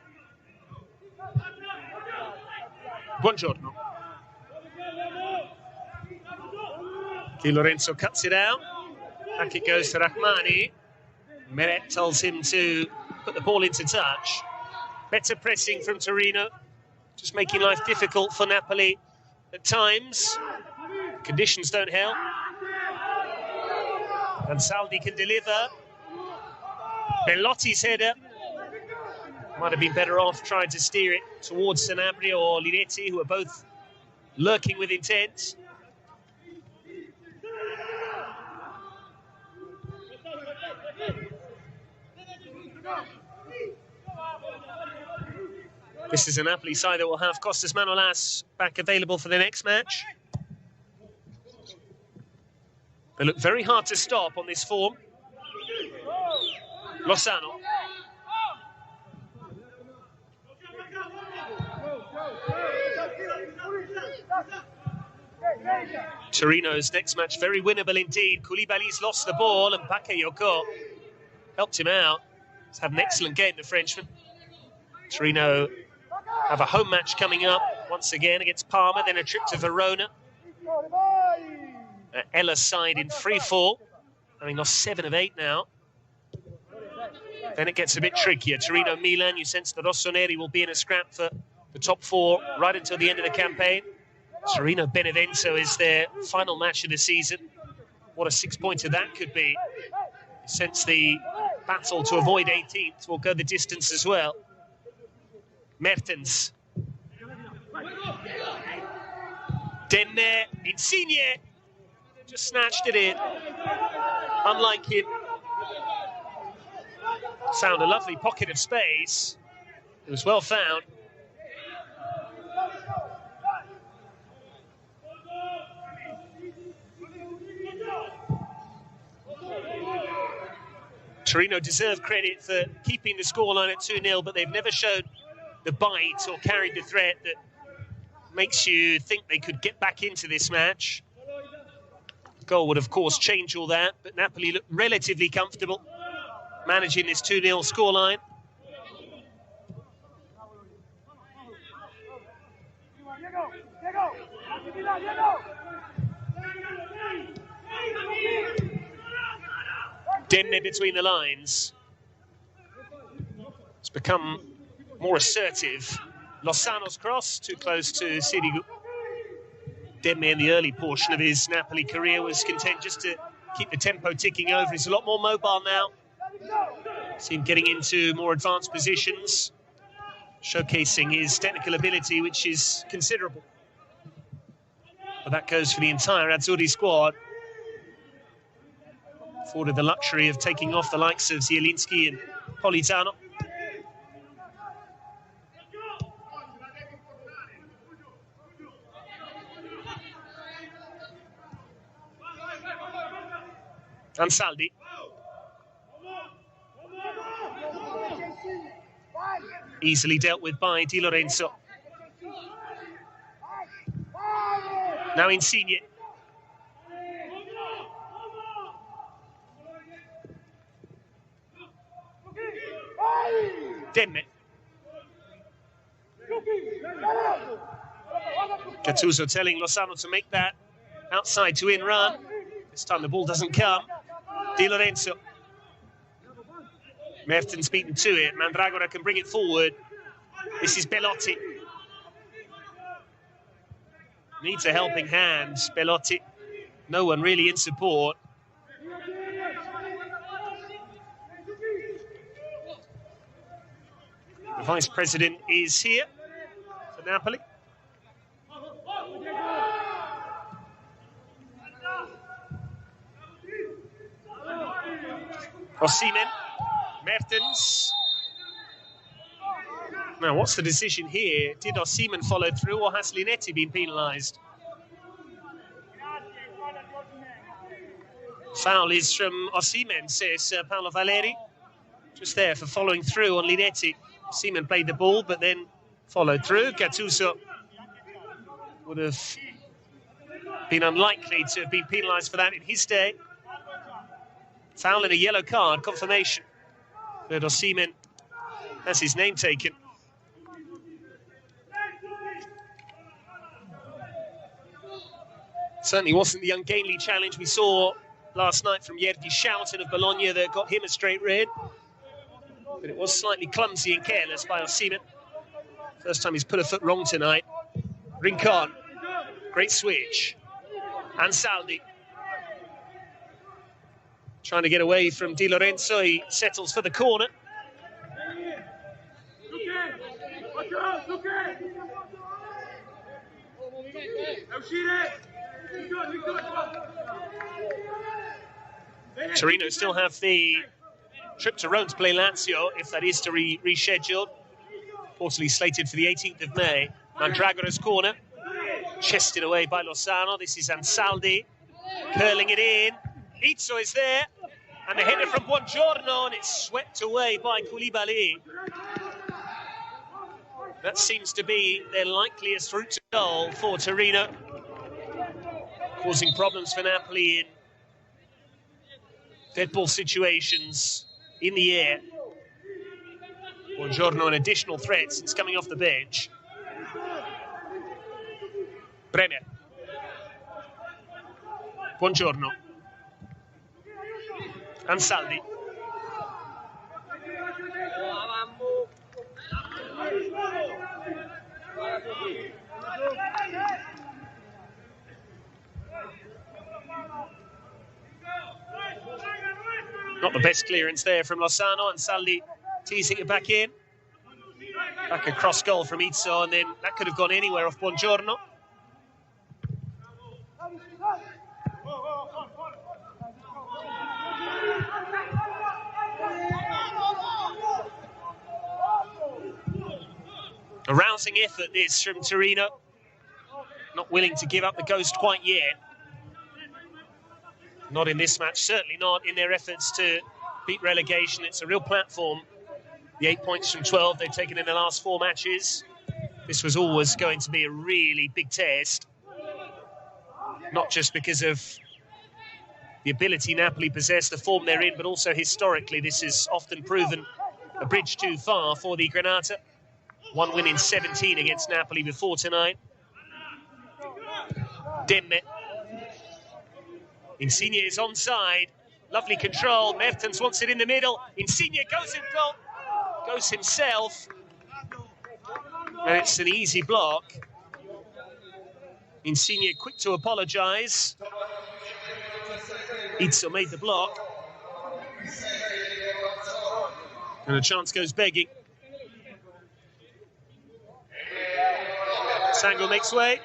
Buongiorno. Di Lorenzo cuts it out. Back it goes to Rahmani. Meret tells him to put the ball into touch. Better pressing from Torino. Just making life difficult for Napoli at times. Conditions don't help. And Saldi can deliver. Bellotti's header. Might have been better off trying to steer it towards Sanabria or Linetti, who are both lurking with intent. This is a Napoli side that will have Costas Manolas back available for the next match. They look very hard to stop on this form. Lozano. Torino's next match very winnable indeed. Koulibaly's lost the ball and Bakayoko helped him out. He's had an excellent game, the Frenchman. Torino have a home match coming up once again against Parma, then a trip to Verona. Ella's side in free fall, having lost 7 of 8 now. Then it gets a bit trickier. Torino-Milan, you sense the Rossoneri will be in a scrap for the top 4 right until the end of the campaign. Torino-Benevento is their final match of the season. What a 6-pointer that could be. You sense the battle to avoid 18th will go the distance as well. Mertens. Denne, Insigne. Just snatched it in. Unlike him. Found a lovely pocket of space. It was well found. Torino deserve credit for keeping the scoreline at 2-0, but they've never shown the bite or carried the threat that makes you think they could get back into this match. The goal would, of course, change all that, but Napoli look relatively comfortable managing this 2-0 scoreline. Denne between the lines. It's become more assertive. Lozano's cross, too close to Sirigu. Demme in the early portion of his Napoli career was content just to keep the tempo ticking over. He's a lot more mobile now. See him getting into more advanced positions, showcasing his technical ability, which is considerable. But that goes for the entire Azzurri squad. Afforded the luxury of taking off the likes of Zielinski and Politano. Ansaldi. Easily dealt with by Di Lorenzo. Now Insigne. Demme. Gattuso telling Lozano to make that outside to in run. This time the ball doesn't come. Di Lorenzo. Mertens beaten to it. Mandragora can bring it forward. This is Bellotti. Needs a helping hand, Bellotti. No one really in support. The vice president is here for Napoli. Osimhen, Mertens. Now, what's the decision here? Did Osimhen follow through, or has Linetti been penalised? Foul is from Osimhen, says Paolo Valeri. Just there for following through on Linetti. Osimhen played the ball, but then followed through. Gattuso would have been unlikely to have been penalised for that in his day. Foul and a yellow card, confirmation that Osimhen has his name taken. Certainly wasn't the ungainly challenge we saw last night from Yerdi Schouten of Bologna that got him a straight red. But it was slightly clumsy and careless by Osimhen. First time he's put a foot wrong tonight. Rincon, great switch. Ansaldi. Trying to get away from Di Lorenzo, he settles for the corner. Torino still have the trip to Rome to play Lazio, if that is to rescheduled. Reportedly slated for the 18th of May. Mandragora's corner, chested away by Lozano. This is Ansaldi, curling it in. Izzo is there, and the header from Buongiorno, and it's swept away by Koulibaly. That seems to be their likeliest route to goal for Torino, causing problems for Napoli in dead ball situations in the air. Buongiorno an additional threat since coming off the bench. Bremer. Buongiorno. Ansaldi. Not the best clearance there from Lozano. Ansaldi teasing it back in. Back across goal from Izzo, and then that could have gone anywhere off Buongiorno. A rousing effort this from Torino. Not willing to give up the ghost quite yet. Not in this match, certainly not in their efforts to beat relegation. It's a real platform. The 8 points from 12 they've taken in the last 4 matches. This was always going to be a really big test. Not just because of the ability Napoli possess, the form they're in, but also historically this has often proven a bridge too far for the Granata. 1 win in 17 against Napoli before tonight. Demme. Insigne is onside. Lovely control. Mertens wants it in the middle. Insigne goes in goal. Goes himself. And it's an easy block. Insigne quick to apologise. Izzo made the block. And a chance goes begging. Sango makes way.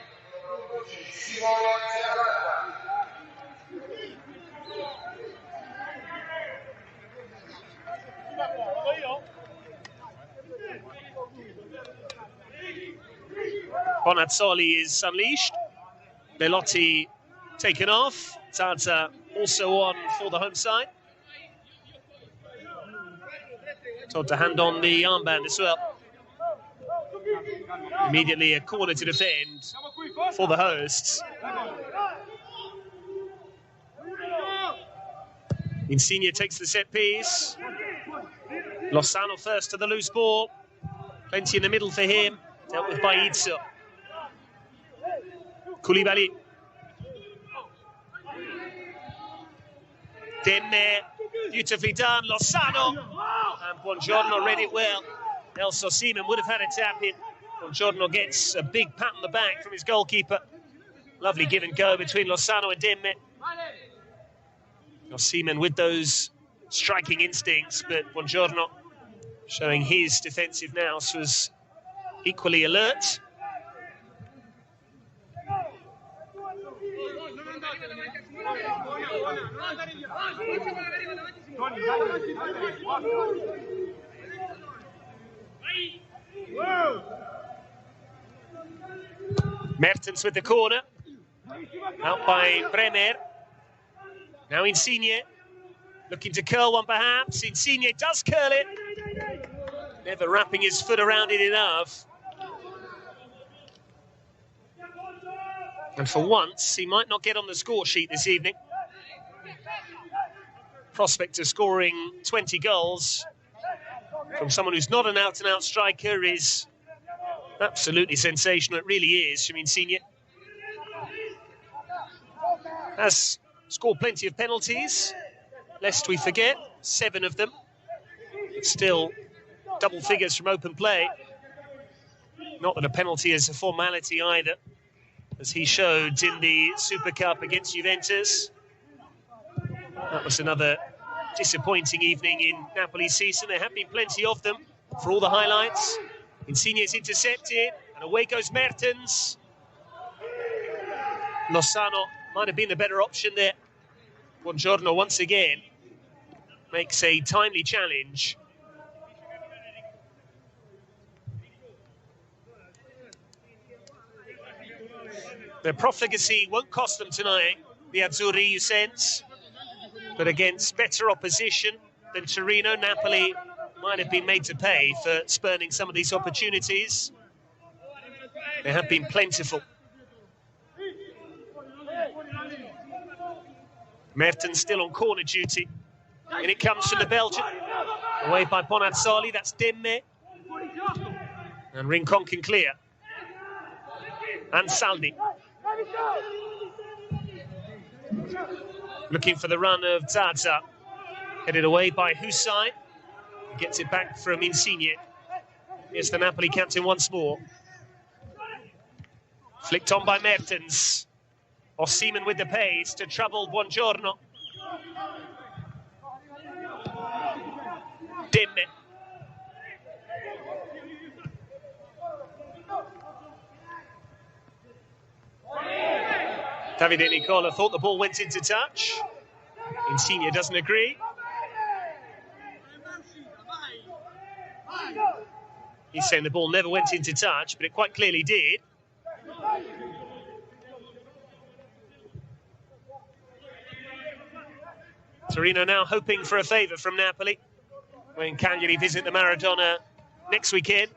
Bonazzoli is unleashed. Belotti taken off. Zaza also on for the home side. Told to hand on the armband as well. Immediately a corner to defend for the hosts. Insigne takes the set piece. Lozano first to the loose ball. Plenty in the middle for him. Dealt with by Izzo. Koulibaly. Demme. Beautifully done. Lozano. And Buongiorno read it well. Elso Seaman would have had a tap in. Buongiorno gets a big pat on the back from his goalkeeper. Lovely give and go between Lozano and Demme. Seaman with those striking instincts, but Buongiorno showing his defensive nous was equally alert. Mertens with the corner. Out by Bremer. Now Insigne. Looking to curl one perhaps. Insigne does curl it. Never wrapping his foot around it enough. And for once, he might not get on the score sheet this evening. Prospect of scoring 20 goals from someone who's not an out-and-out striker is absolutely sensational. It really is from Insigne. Has scored plenty of penalties, lest we forget, 7 of them. But still, double figures from open play. Not that a penalty is a formality either, as he showed in the Super Cup against Juventus. That was another disappointing evening in Napoli's season. There have been plenty of them for all the highlights. Insigne's intercepted, and away goes Mertens. Lozano might have been the better option there. Buongiorno once again makes a timely challenge. Their profligacy won't cost them tonight, the Azzurri, you sense. But against better opposition than Torino, Napoli might have been made to pay for spurning some of these opportunities. They have been plentiful. Mertens still on corner duty. And it comes from the Belgian. Away by Bonazzoli, that's Demme. And Rincon can clear. And Saldi. Looking for the run of Zaza. Headed away by Hussein. Gets it back from Insigne. Here's the Napoli captain once more. Flicked on by Mertens. Osimhen with the pace to trouble Buongiorno. Demme. Davide Nicola thought the ball went into touch. Insigne doesn't agree. He's saying the ball never went into touch, but it quite clearly did. Torino now hoping for a favour from Napoli when Cagliari visit the Maradona next weekend.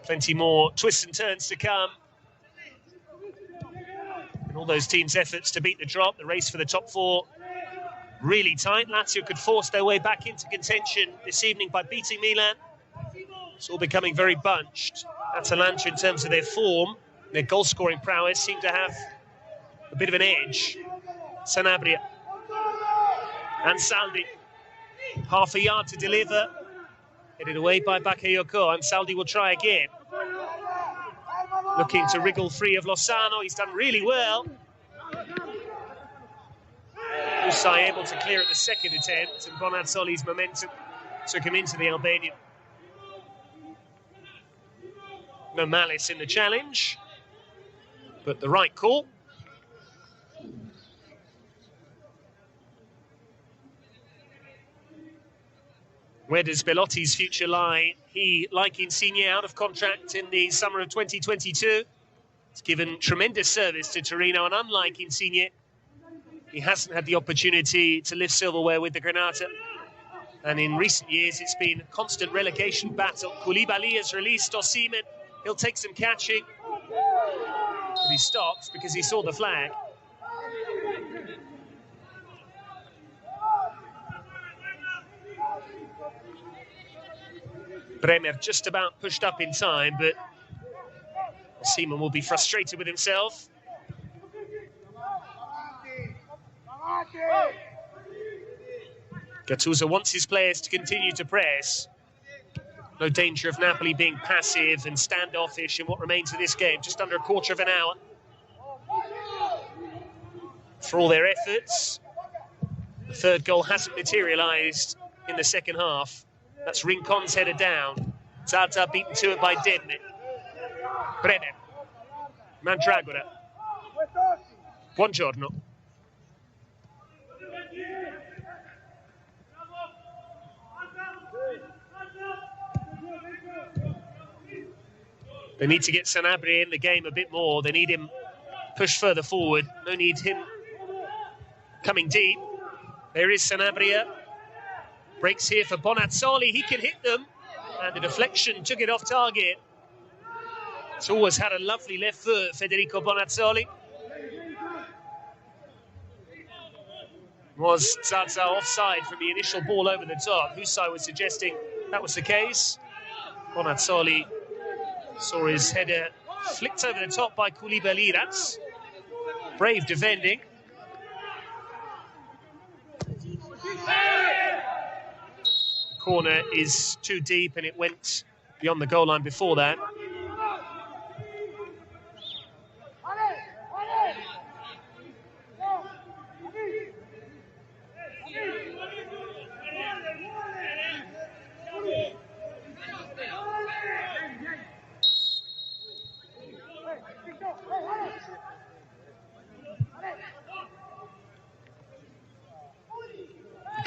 Plenty more twists and turns to come. And all those teams' efforts to beat the drop, the race for the top four, really tight. Lazio could force their way back into contention this evening by beating Milan. It's all becoming very bunched. Atalanta, in terms of their form, their goal-scoring prowess, seem to have a bit of an edge. Sanabria. And Saldi. Half a yard to deliver. Headed away by Bakayoko, and Saldi will try again. Looking to wriggle free of Lozano. He's done really well. Usai able to clear at the second attempt, and Bonazzoli's momentum took him into the Albanian. No malice in the challenge, but the right call. Where does Belotti's future lie? He, like Insigne, out of contract in the summer of 2022. He's given tremendous service to Torino, and unlike Insigne, he hasn't had the opportunity to lift silverware with the Granata. And in recent years, it's been a constant relegation battle. Koulibaly has released Osimhen. He'll take some catching. But he stopped because he saw the flag. Bremer just about pushed up in time, but Osimhen will be frustrated with himself. Gattuso wants his players to continue to press. No danger of Napoli being passive and standoffish in what remains of this game. Just under a quarter of an hour. For all their efforts, the third goal hasn't materialised in the second half. That's Rincon's header down. Zaza beaten to it by Demme. Bremer. Mandragora. Buongiorno. They need to get Sanabria in the game a bit more. They need him pushed further forward. No need him coming deep. There is Sanabria. Breaks here for Bonazzoli. He can hit them. And the deflection took it off target. It's always had a lovely left foot, Federico Bonazzoli. Was Zaza offside from the initial ball over the top? Husai was suggesting that was the case. Bonazzoli saw his header flicked over the top by Koulibaly. That's brave defending. Corner is too deep and it went beyond the goal line before that.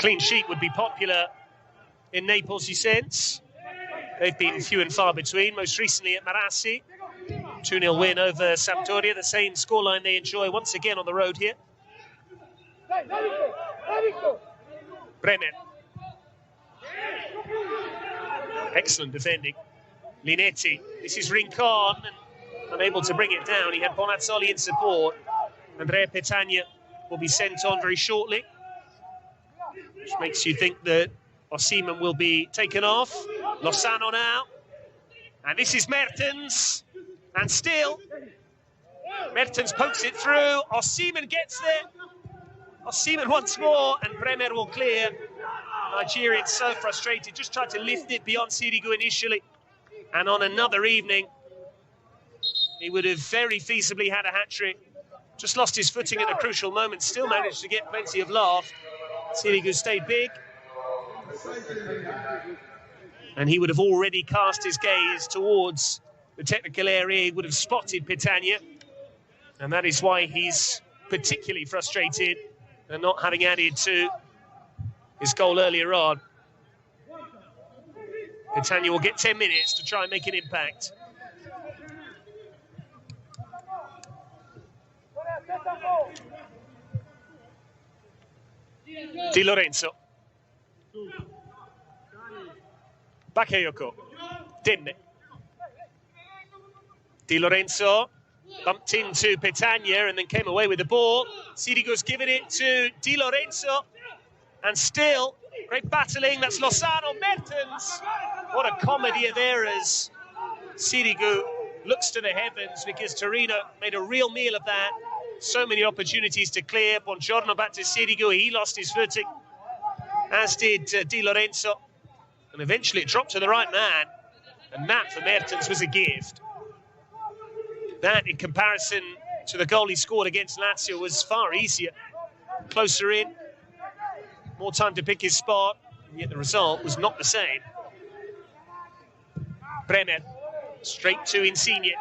clean sheet would be popular in Naples, he says. They've been few and far between, most recently at Marassi. 2-0 win over Sampdoria, the same scoreline they enjoy once again on the road here. Bremer. Excellent defending. Linetti. This is Rincon, and unable to bring it down. He had Bonazzoli in support. Andrea Petagna will be sent on very shortly, which makes you think that Osimhen will be taken off. Lozano now. And this is Mertens. And still, Mertens pokes it through. Osimhen gets there. Osimhen once more, and Bremer will clear. Nigerians so frustrated, just tried to lift it beyond Sirigu initially. And on another evening, he would have very feasibly had a hat-trick. Just lost his footing at a crucial moment, still managed to get plenty of laugh. Sirigu stayed big. And he would have already cast his gaze towards the technical area. He would have spotted Petagna. And that is why he's particularly frustrated and not having added to his goal earlier on. Petagna will get 10 minutes to try and make an impact. Di Lorenzo. Bakayoko. Demme. Di Lorenzo bumped into Petagna and then came away with the ball. Sirigu's given it to Di Lorenzo. And still, great battling. That's Lozano. Mertens. What a comedy of errors. Sirigu looks to the heavens because Torino made a real meal of that. So many opportunities to clear. Buongiorno back to Sirigu. He lost his footing, as did Di Lorenzo. And eventually it dropped to the right man. And that for Mertens was a gift. That, in comparison to the goal he scored against Lazio, was far easier. Closer in. More time to pick his spot. And yet the result was not the same. Bremer. Straight to Insigne.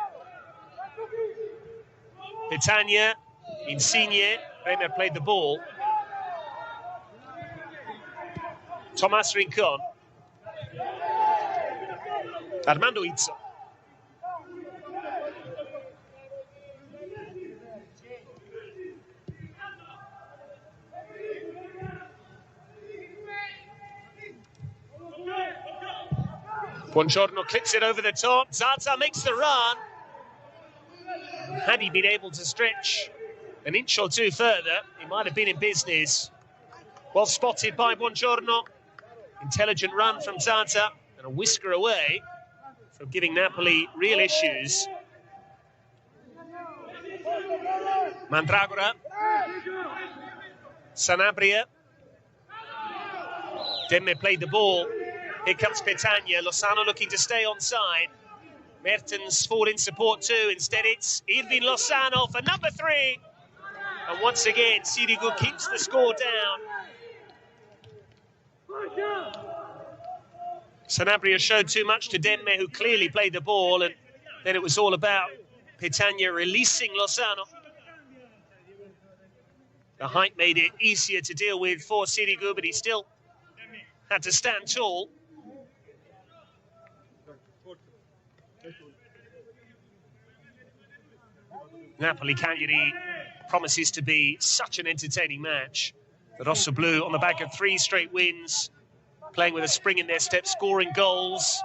Petagna. Insigne. Bremer played the ball. Thomas Rincon. Armando Izzo. Buongiorno clips it over the top. Zaza makes the run. Had he been able to stretch an inch or two further, he might have been in business. Well spotted by Buongiorno. Intelligent run from Zaza and a whisker away from giving Napoli real issues. Mandragora. Sanabria. Demme played the ball. Here comes Petagna. Lozano looking to stay onside. Mertens forward in support too. Instead it's Irving Lozano for number 3. And once again, Sirigu keeps the score down. Sanabria showed too much to Demme, who clearly played the ball, and then it was all about Petagna releasing Lozano. The height made it easier to deal with for Sirigu, but he still had to stand tall. Napoli-Cagliari promises to be such an entertaining match. The Rossoblu on the back of 3 straight wins, playing with a spring in their step, scoring goals.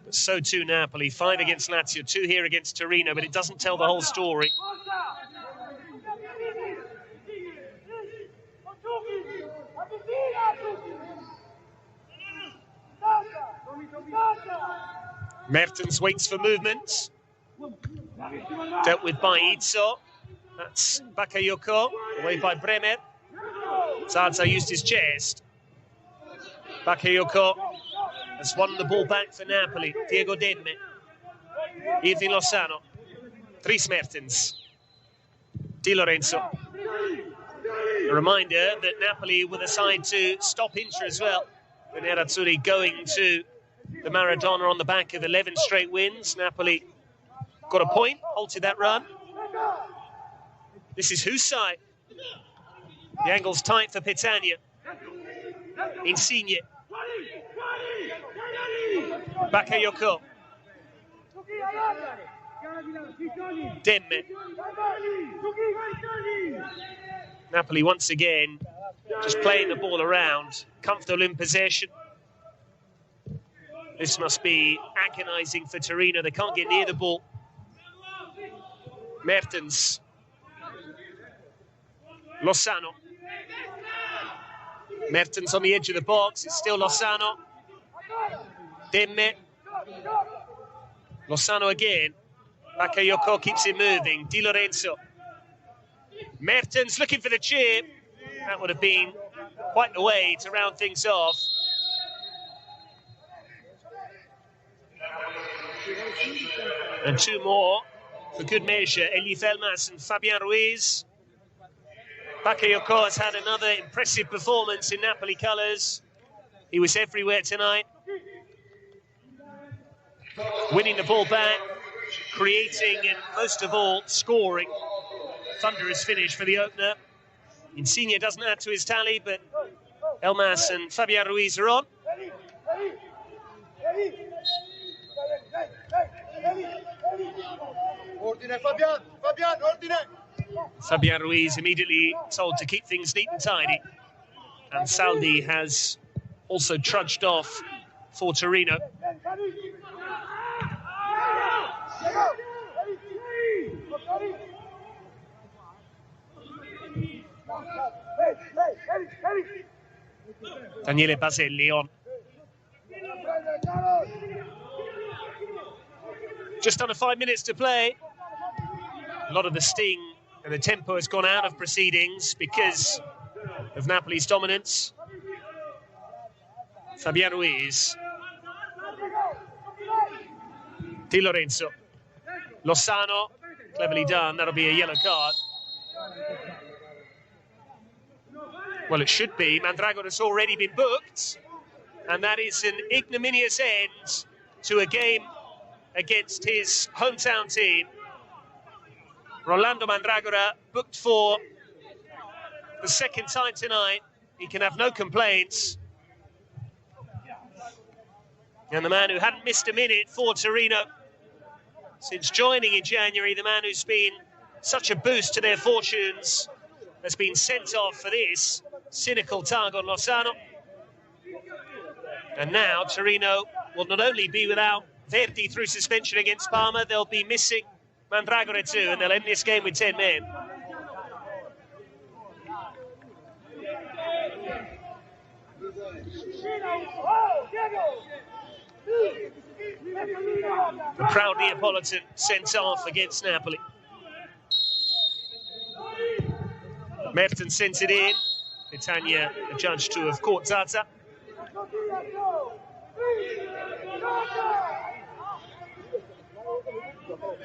But so too Napoli, 5 against Lazio, 2 here against Torino, but it doesn't tell the whole story. Mertens waits for movement. Dealt with by Izzo. That's Bakayoko, away by Bremer. Zaza used his chest. Bakayoko has won the ball back for Napoli. Diego Demme. Irving Lozano. Dries Mertens. Di Lorenzo. A reminder that Napoli were the side to stop Inter as well. The Nerazzurri going to the Maradona on the back of 11 straight wins. Napoli got a point, halted that run. This is Husai. The angle's tight for Petagna. Insigne. Bakayoko. Demme. Napoli once again just playing the ball around, comfortable in possession. This must be agonising for Torino. They can't get near the ball. Mertens. Lozano. Mertens on the edge of the box. It's still Lozano. Demme. Lozano again. Bakayoko keeps it moving. Di Lorenzo. Mertens looking for the chip. That would have been quite the way to round things off. And two more for good measure. Elif Elmas and Fabian Ruiz. Bakayoko has had another impressive performance in Napoli colours. He was everywhere tonight. Winning the ball back, creating and most of all scoring. Thunderous finish for the opener. Insigne doesn't add to his tally, but Elmas and Fabian Ruiz are on. Fabian Ruiz immediately told to keep things neat and tidy. And Saldi has also trudged off for Torino. Daniele Baselli on. Just under 5 minutes to play. A lot of the sting and the tempo has gone out of proceedings because of Napoli's dominance. Fabian Ruiz. Di Lorenzo. Lozano. Cleverly done. That'll be a yellow card. Well, it should be. Mandragora has already been booked. And that is an ignominious end to a game against his hometown team. Rolando Mandragora booked for the second time tonight. He can have no complaints. And the man who hadn't missed a minute for Torino since joining in January, the man who's been such a boost to their fortunes, has been sent off for this cynical tug on Lozano. And now Torino will not only be without Verdi through suspension against Parma, they'll be missing Mandragora too, and they'll end this game with 10 men. The proud Neapolitan sent off against Napoli. Mertens sends it in. Netanya adjudged to have caught Zaza.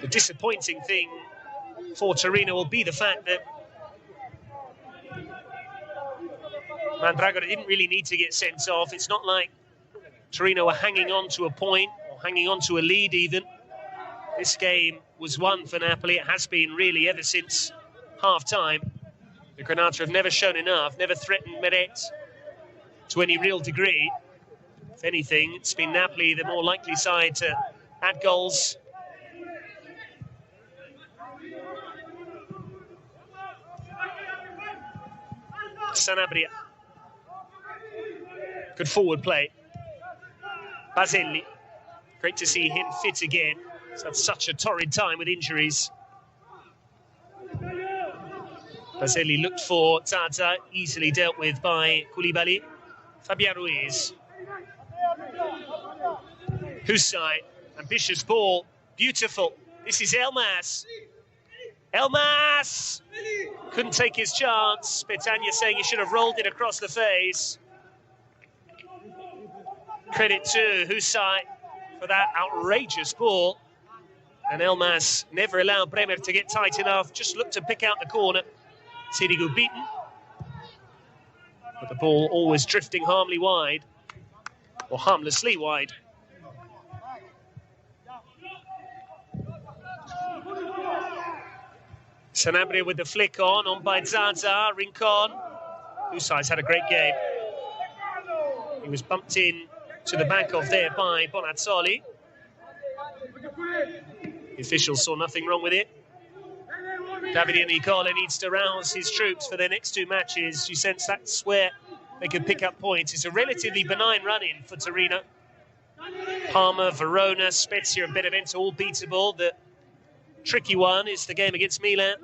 The disappointing thing for Torino will be the fact that Mandragora didn't really need to get sent off. It's not like Torino were hanging on to a point or hanging on to a lead even. This game was won for Napoli. It has been really ever since half-time. The Granata have never shown enough, never threatened Meret to any real degree. If anything, it's been Napoli the more likely side to add goals. Sanabria. Good forward play. Baselli. Great to see him fit again. He's had such a torrid time with injuries. Baselli looked for Zaza, easily dealt with by Koulibaly. Fabian Ruiz. Husai, ambitious ball, beautiful. This is Elmas. Elmas! Couldn't take his chance. Petagna saying he should have rolled it across the face. Credit to Husai for that outrageous ball. And Elmas never allowed Bremer to get tight enough, just looked to pick out the corner. Sirigu beaten. But the ball always drifting harmlessly wide. Or harmlessly wide. Sanabria with the flick on by Zaza, Rincon. Husai's had a great game. He was bumped in to the back of there by Bonazzoli. The officials saw nothing wrong with it. Davide Nicola needs to rouse his troops for their next two matches. You sense that's where they could pick up points. It's a relatively benign run-in for Torino. Parma, Verona, Spezia and Benevento all beatable. The tricky one is the game against Milan,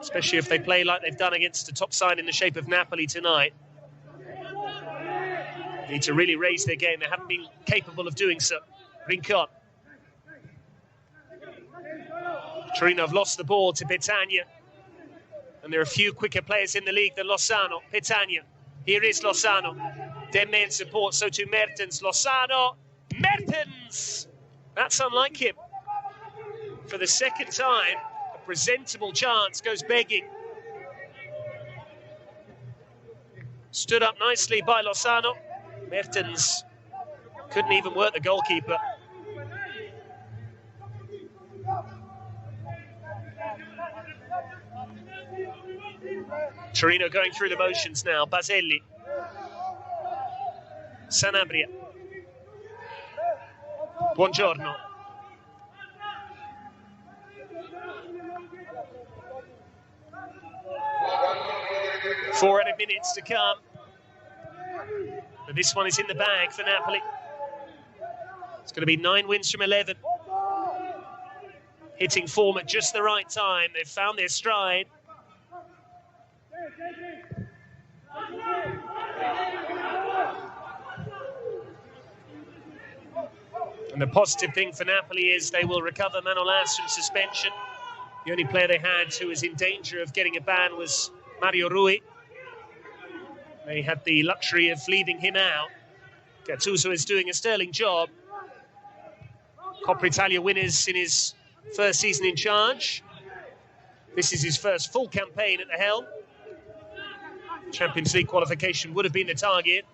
especially if they play like they've done against a top side in the shape of Napoli tonight. They need to really raise their game. They haven't been capable of doing so. Rincon. Torino have lost the ball to Petagna. And there are a few quicker players in the league than Lozano. Petagna. Here is Lozano. Demme in support, so to Mertens. Lozano. Mertens! That's unlike him. For the second time, a presentable chance goes begging. Stood up nicely by Lozano. Mertens couldn't even work the goalkeeper. Torino going through the motions now. Baselli. Sanabria. Buongiorno. Four and a minutes to come. But this one is in the bag for Napoli. It's going to be 9 wins from 11. Hitting form at just the right time. They've found their stride. And the positive thing for Napoli is they will recover Manolas from suspension. The only player they had who was in danger of getting a ban was Mario Rui. They had the luxury of leaving him out. Gattuso is doing a sterling job. Coppa Italia winners in his first season in charge. This is his first full campaign at the helm. Champions League qualification would have been the target.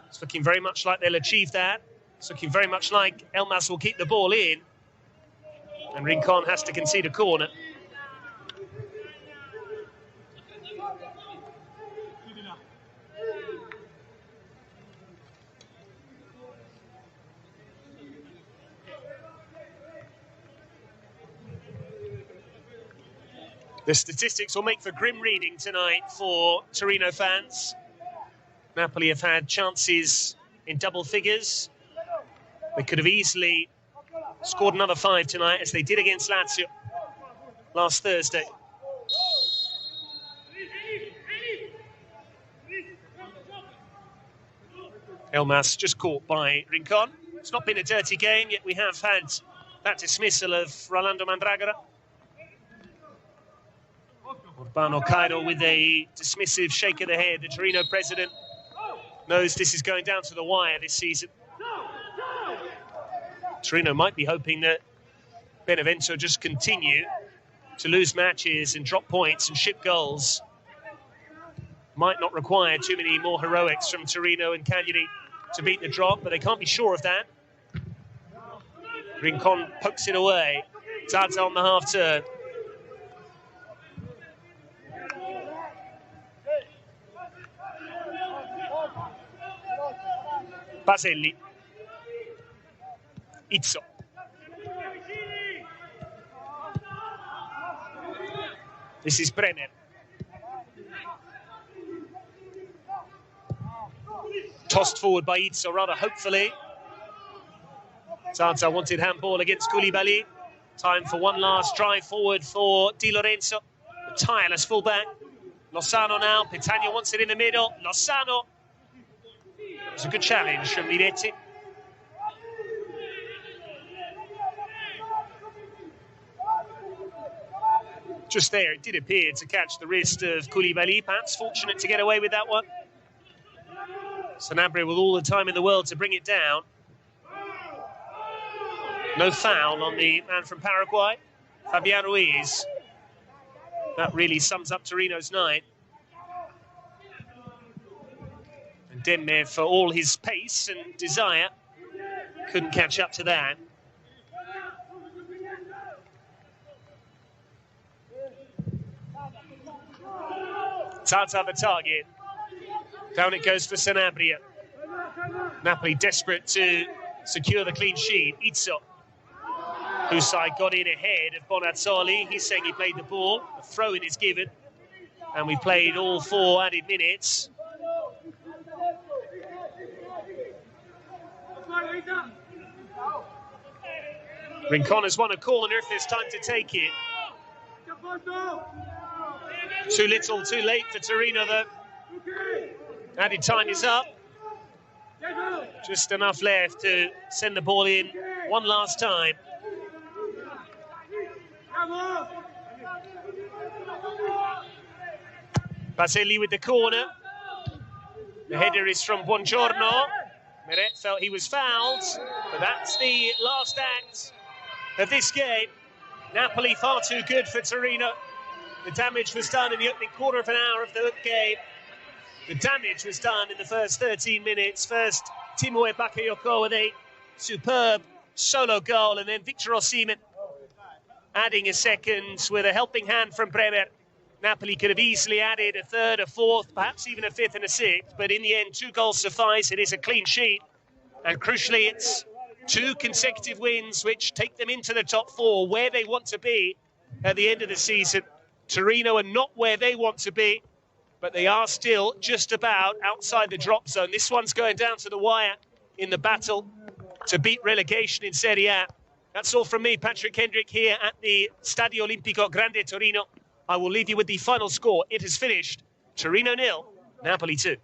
It's looking very much like they'll achieve that. It's looking very much like Elmas will keep the ball in. And Rincon has to concede a corner. The statistics will make for grim reading tonight for Torino fans. Napoli have had chances in double figures. They could have easily scored another 5 tonight, as they did against Lazio last Thursday. Elmas just caught by Rincon. It's not been a dirty game, yet we have had that dismissal of Rolando Mandragora. Urbano Cairo with a dismissive shake of the head. The Torino president knows this is going down to the wire this season. Torino might be hoping that Benevento just continue to lose matches and drop points and ship goals. Might not require too many more heroics from Torino and Cagliari to beat the drop, but they can't be sure of that. Rincon pokes it away. Zaza on the half-turn. Baselli. Izzo. This is Brenner. Tossed forward by Izzo, rather hopefully. Zaza wanted handball against Koulibaly. Time for one last drive forward for Di Lorenzo. The tireless fullback. Lozano now. Petagna wants it in the middle. Lozano. It's a good challenge from Linetti. Just there, it did appear to catch the wrist of Koulibaly. Perhaps fortunate to get away with that one. Sanabria with all the time in the world to bring it down. No foul on the man from Paraguay, Fabian Ruiz. That really sums up Torino's night. And Demme, for all his pace and desire, couldn't catch up to that. Zaza the target. Down it goes for Sanabria. Napoli desperate to secure the clean sheet. Izzo, whose side got in ahead of Bonazzoli. He's saying he played the ball. A throw-in is given. And we played all 4 added minutes. Rincon has won a corner if there's time to take it. Too little, too late for Torino, though. Added time is up. Just enough left to send the ball in one last time. Baselli with the corner. The header is from Buongiorno. Meret felt he was fouled, but that's the last act of this game. Napoli far too good for Torino. The damage was done in the opening quarter of an hour of the game. The damage was done in the first 13 minutes. First, Timur Bakayoko with a superb solo goal, and then Victor Osimhen adding a second with a helping hand from Bremer. Napoli could have easily added a third, a fourth, perhaps even a fifth and a sixth, but in the end, 2 goals suffice. It is a clean sheet, and crucially, it's 2 consecutive wins which take them into the top 4, where they want to be at the end of the season. Torino are not where they want to be, but they are still just about outside the drop zone. This one's going down to the wire in the battle to beat relegation in Serie A. That's all from me, Patrick Hendrick, here at the Stadio Olimpico Grande Torino. I will leave you with the final score. It has finished Torino 0, Napoli 2.